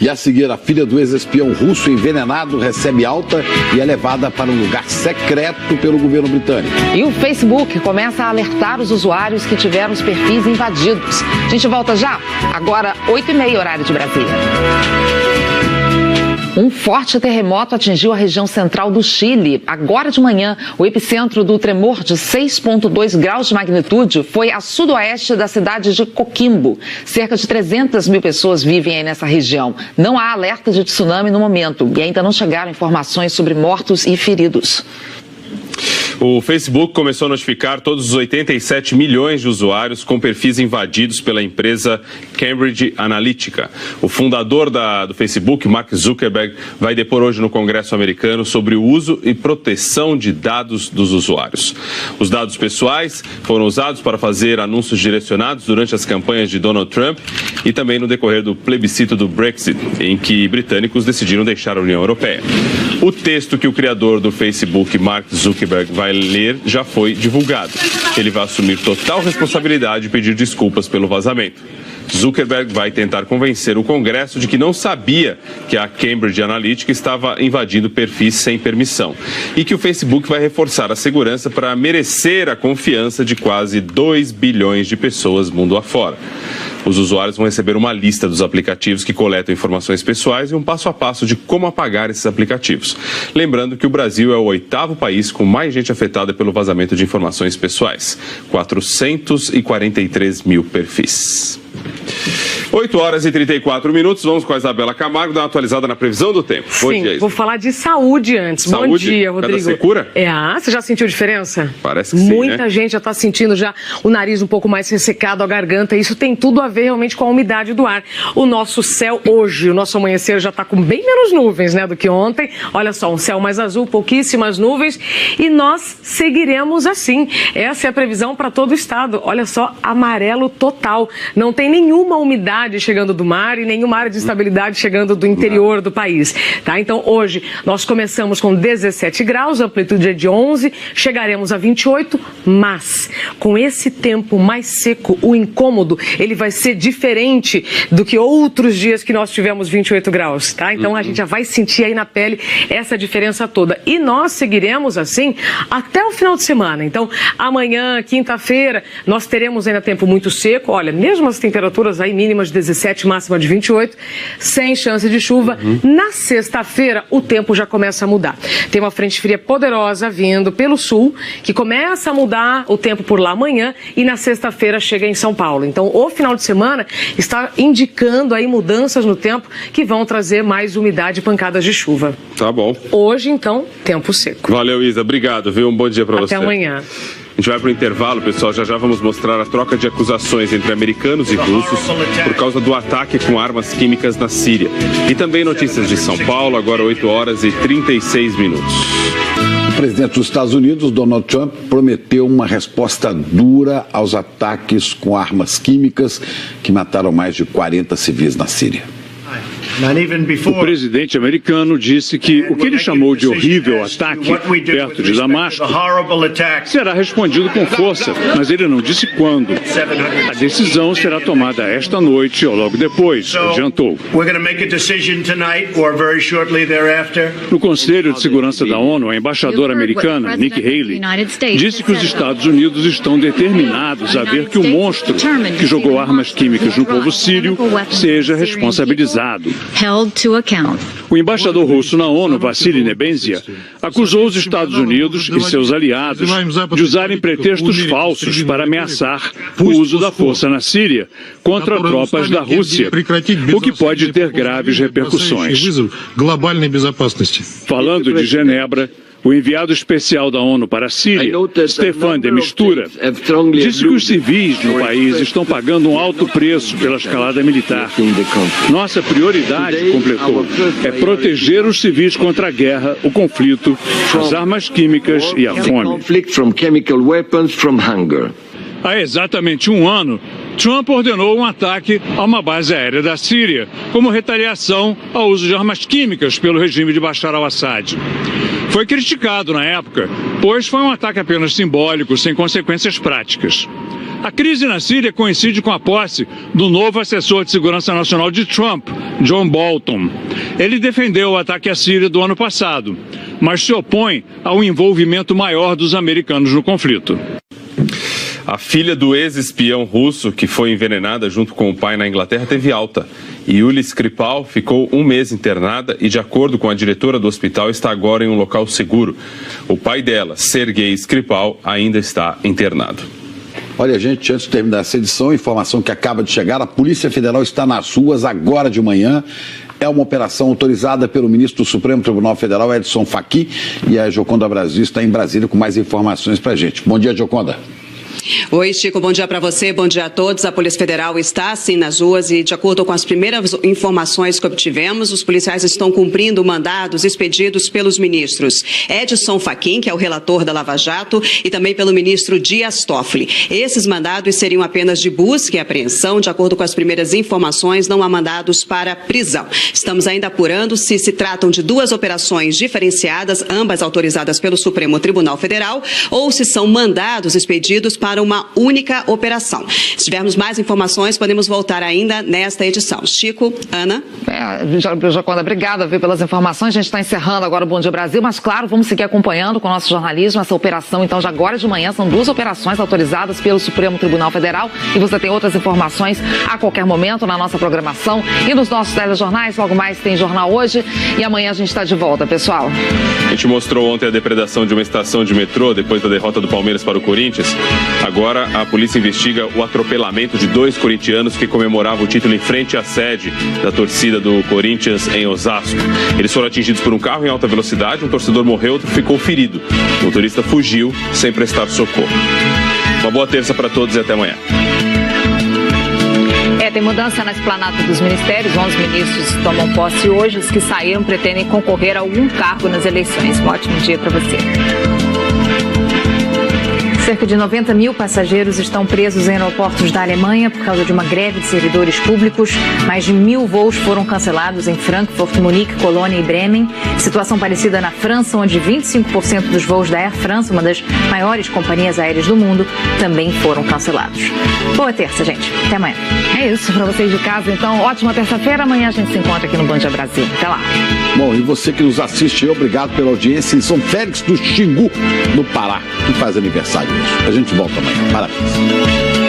E a seguir, a filha do ex-espião russo envenenado recebe alta e é levada para um lugar secreto pelo governo britânico. E o Facebook começa a alertar os usuários que tiveram os perfis invadidos. A gente volta já, agora 8h30, horário de Brasília. Um forte terremoto atingiu a região central do Chile. Agora de manhã, o epicentro do tremor de 6,2 graus de magnitude foi a sudoeste da cidade de Coquimbo. Cerca de 300 mil pessoas vivem aí nessa região. Não há alerta de tsunami no momento e ainda não chegaram informações sobre mortos e feridos. O Facebook começou a notificar todos os 87 milhões de usuários com perfis invadidos pela empresa Cambridge Analytica. O fundador do Facebook, Mark Zuckerberg, vai depor hoje no Congresso americano sobre o uso e proteção de dados dos usuários. Os dados pessoais foram usados para fazer anúncios direcionados durante as campanhas de Donald Trump e também no decorrer do plebiscito do Brexit, em que britânicos decidiram deixar a União Europeia. O texto que o criador do Facebook, Mark Zuckerberg, vai ler já foi divulgado. Ele vai assumir total responsabilidade e pedir desculpas pelo vazamento. Zuckerberg vai tentar convencer o Congresso de que não sabia que a Cambridge Analytica estava invadindo perfis sem permissão e que o Facebook vai reforçar a segurança para merecer a confiança de quase 2 bilhões de pessoas mundo afora. Os usuários vão receber uma lista dos aplicativos que coletam informações pessoais e um passo a passo de como apagar esses aplicativos. Lembrando que o Brasil é o 8º país com mais gente afetada pelo vazamento de informações pessoais. 443 mil perfis. 8h34, vamos com a Isabela Camargo dar uma atualizada na previsão do tempo. Bom Sim, dia, vou falar de saúde antes. Saúde? Bom dia, Rodrigo. Cada secura? Você já sentiu diferença? Parece que sim, Muita né? gente já está sentindo já o nariz um pouco mais ressecado, a garganta. Isso tem tudo a ver realmente com a umidade do ar. O nosso céu hoje, o nosso amanhecer já está com bem menos nuvens, né, do que ontem. Olha só, um céu mais azul, pouquíssimas nuvens. E nós seguiremos assim. Essa é a previsão para todo o estado. Olha só, amarelo total. Não tem nenhuma umidade chegando do mar e nenhuma área de instabilidade chegando do interior do país, tá? Então hoje nós começamos com 17 graus, a amplitude é de 11, chegaremos a 28, mas com esse tempo mais seco, o incômodo, ele vai ser diferente do que outros dias que nós tivemos 28 graus, tá? Então a gente já vai sentir aí na pele essa diferença toda. E nós seguiremos assim até o final de semana. Então amanhã, quinta-feira, nós teremos ainda tempo muito seco, olha, mesmo as temperaturas aí mínimas de 17, máxima de 28, sem chance de chuva. Na sexta-feira, o tempo já começa a mudar. Tem uma frente fria poderosa vindo pelo sul, que começa a mudar o tempo por lá amanhã e na sexta-feira chega em São Paulo. Então, o final de semana está indicando aí mudanças no tempo que vão trazer mais umidade e pancadas de chuva. Tá bom. Hoje, então, tempo seco. Valeu, Isa. Obrigado, viu? Um bom dia para você. Até amanhã. A gente vai para o intervalo, pessoal. Já vamos mostrar a troca de acusações entre americanos e russos por causa do ataque com armas químicas na Síria. E também notícias de São Paulo, agora 8h36. O presidente dos Estados Unidos, Donald Trump, prometeu uma resposta dura aos ataques com armas químicas que mataram mais de 40 civis na Síria. O presidente americano disse que o que ele chamou de horrível ataque perto de Damasco será respondido com força, mas ele não disse quando. A decisão será tomada esta noite ou logo depois, adiantou. No Conselho de Segurança da ONU, a embaixadora americana, Nikki Haley, disse que os Estados Unidos estão determinados a ver que o monstro que jogou armas químicas no povo sírio seja responsabilizado. O embaixador russo na ONU, Vassily Nebenzia, acusou os Estados Unidos e seus aliados de usarem pretextos falsos para ameaçar o uso da força na Síria contra tropas da Rússia, o que pode ter graves repercussões. Falando de Genebra, o enviado especial da ONU para a Síria, Stefan de Mistura, disse que os civis no país estão pagando um alto preço pela escalada militar. Nossa prioridade, completou, é proteger os civis contra a guerra, o conflito, as armas químicas e a fome. Há exatamente um ano, Trump ordenou um ataque a uma base aérea da Síria, como retaliação ao uso de armas químicas pelo regime de Bashar al-Assad. Foi criticado na época, pois foi um ataque apenas simbólico, sem consequências práticas. A crise na Síria coincide com a posse do novo assessor de segurança nacional de Trump, John Bolton. Ele defendeu o ataque à Síria do ano passado, mas se opõe ao envolvimento maior dos americanos no conflito. A filha do ex-espião russo, que foi envenenada junto com o pai na Inglaterra, teve alta. Yulia Skripal ficou um mês internada e, de acordo com a diretora do hospital, está agora em um local seguro. O pai dela, Sergei Skripal, ainda está internado. Olha, gente, antes de terminar essa edição, informação que acaba de chegar, a Polícia Federal está nas ruas agora de manhã. É uma operação autorizada pelo ministro do Supremo Tribunal Federal, Edson Fachin, e a Joconda Brasil está em Brasília com mais informações para a gente. Bom dia, Joconda. Oi, Chico, bom dia para você, bom dia a todos. A Polícia Federal está sim nas ruas e, de acordo com as primeiras informações que obtivemos, os policiais estão cumprindo mandados expedidos pelos ministros Edson Fachin, que é o relator da Lava Jato, e também pelo ministro Dias Toffoli. Esses mandados seriam apenas de busca e apreensão. De acordo com as primeiras informações, não há mandados para prisão. Estamos ainda apurando se tratam de duas operações diferenciadas, ambas autorizadas pelo Supremo Tribunal Federal, ou se são mandados expedidos para uma única operação. Se tivermos mais informações, podemos voltar ainda nesta edição. Chico, Ana. Joconda, obrigada pelas informações. A gente está encerrando agora o Bom Dia Brasil, mas claro, vamos seguir acompanhando com o nosso jornalismo essa operação. Então, já agora de manhã, são duas operações autorizadas pelo Supremo Tribunal Federal e você tem outras informações a qualquer momento na nossa programação e nos nossos telejornais. Logo mais tem Jornal Hoje e amanhã a gente está de volta, pessoal. A gente mostrou ontem a depredação de uma estação de metrô depois da derrota do Palmeiras para o Corinthians. Agora, a polícia investiga o atropelamento de 2 corintianos que comemoravam o título em frente à sede da torcida do Corinthians em Osasco. Eles foram atingidos por um carro em alta velocidade, um torcedor morreu, outro ficou ferido. O motorista fugiu sem prestar socorro. Uma boa terça para todos e até amanhã. Tem mudança na esplanada dos ministérios. 11 ministros tomam posse hoje. Os que saíram pretendem concorrer a algum cargo nas eleições. Um ótimo dia para você. Cerca de 90 mil passageiros estão presos em aeroportos da Alemanha por causa de uma greve de servidores públicos. Mais de 1.000 voos foram cancelados em Frankfurt, Munique, Colônia e Bremen. Situação parecida na França, onde 25% dos voos da Air France, uma das maiores companhias aéreas do mundo, também foram cancelados. Boa terça, gente. Até amanhã. É isso para vocês de casa, então. Ótima terça-feira. Amanhã a gente se encontra aqui no Bom Dia Brasil. Até lá. Bom, e você que nos assiste, obrigado pela audiência em São Félix do Xingu, no Pará, que faz aniversário hoje. A gente volta amanhã. Parabéns.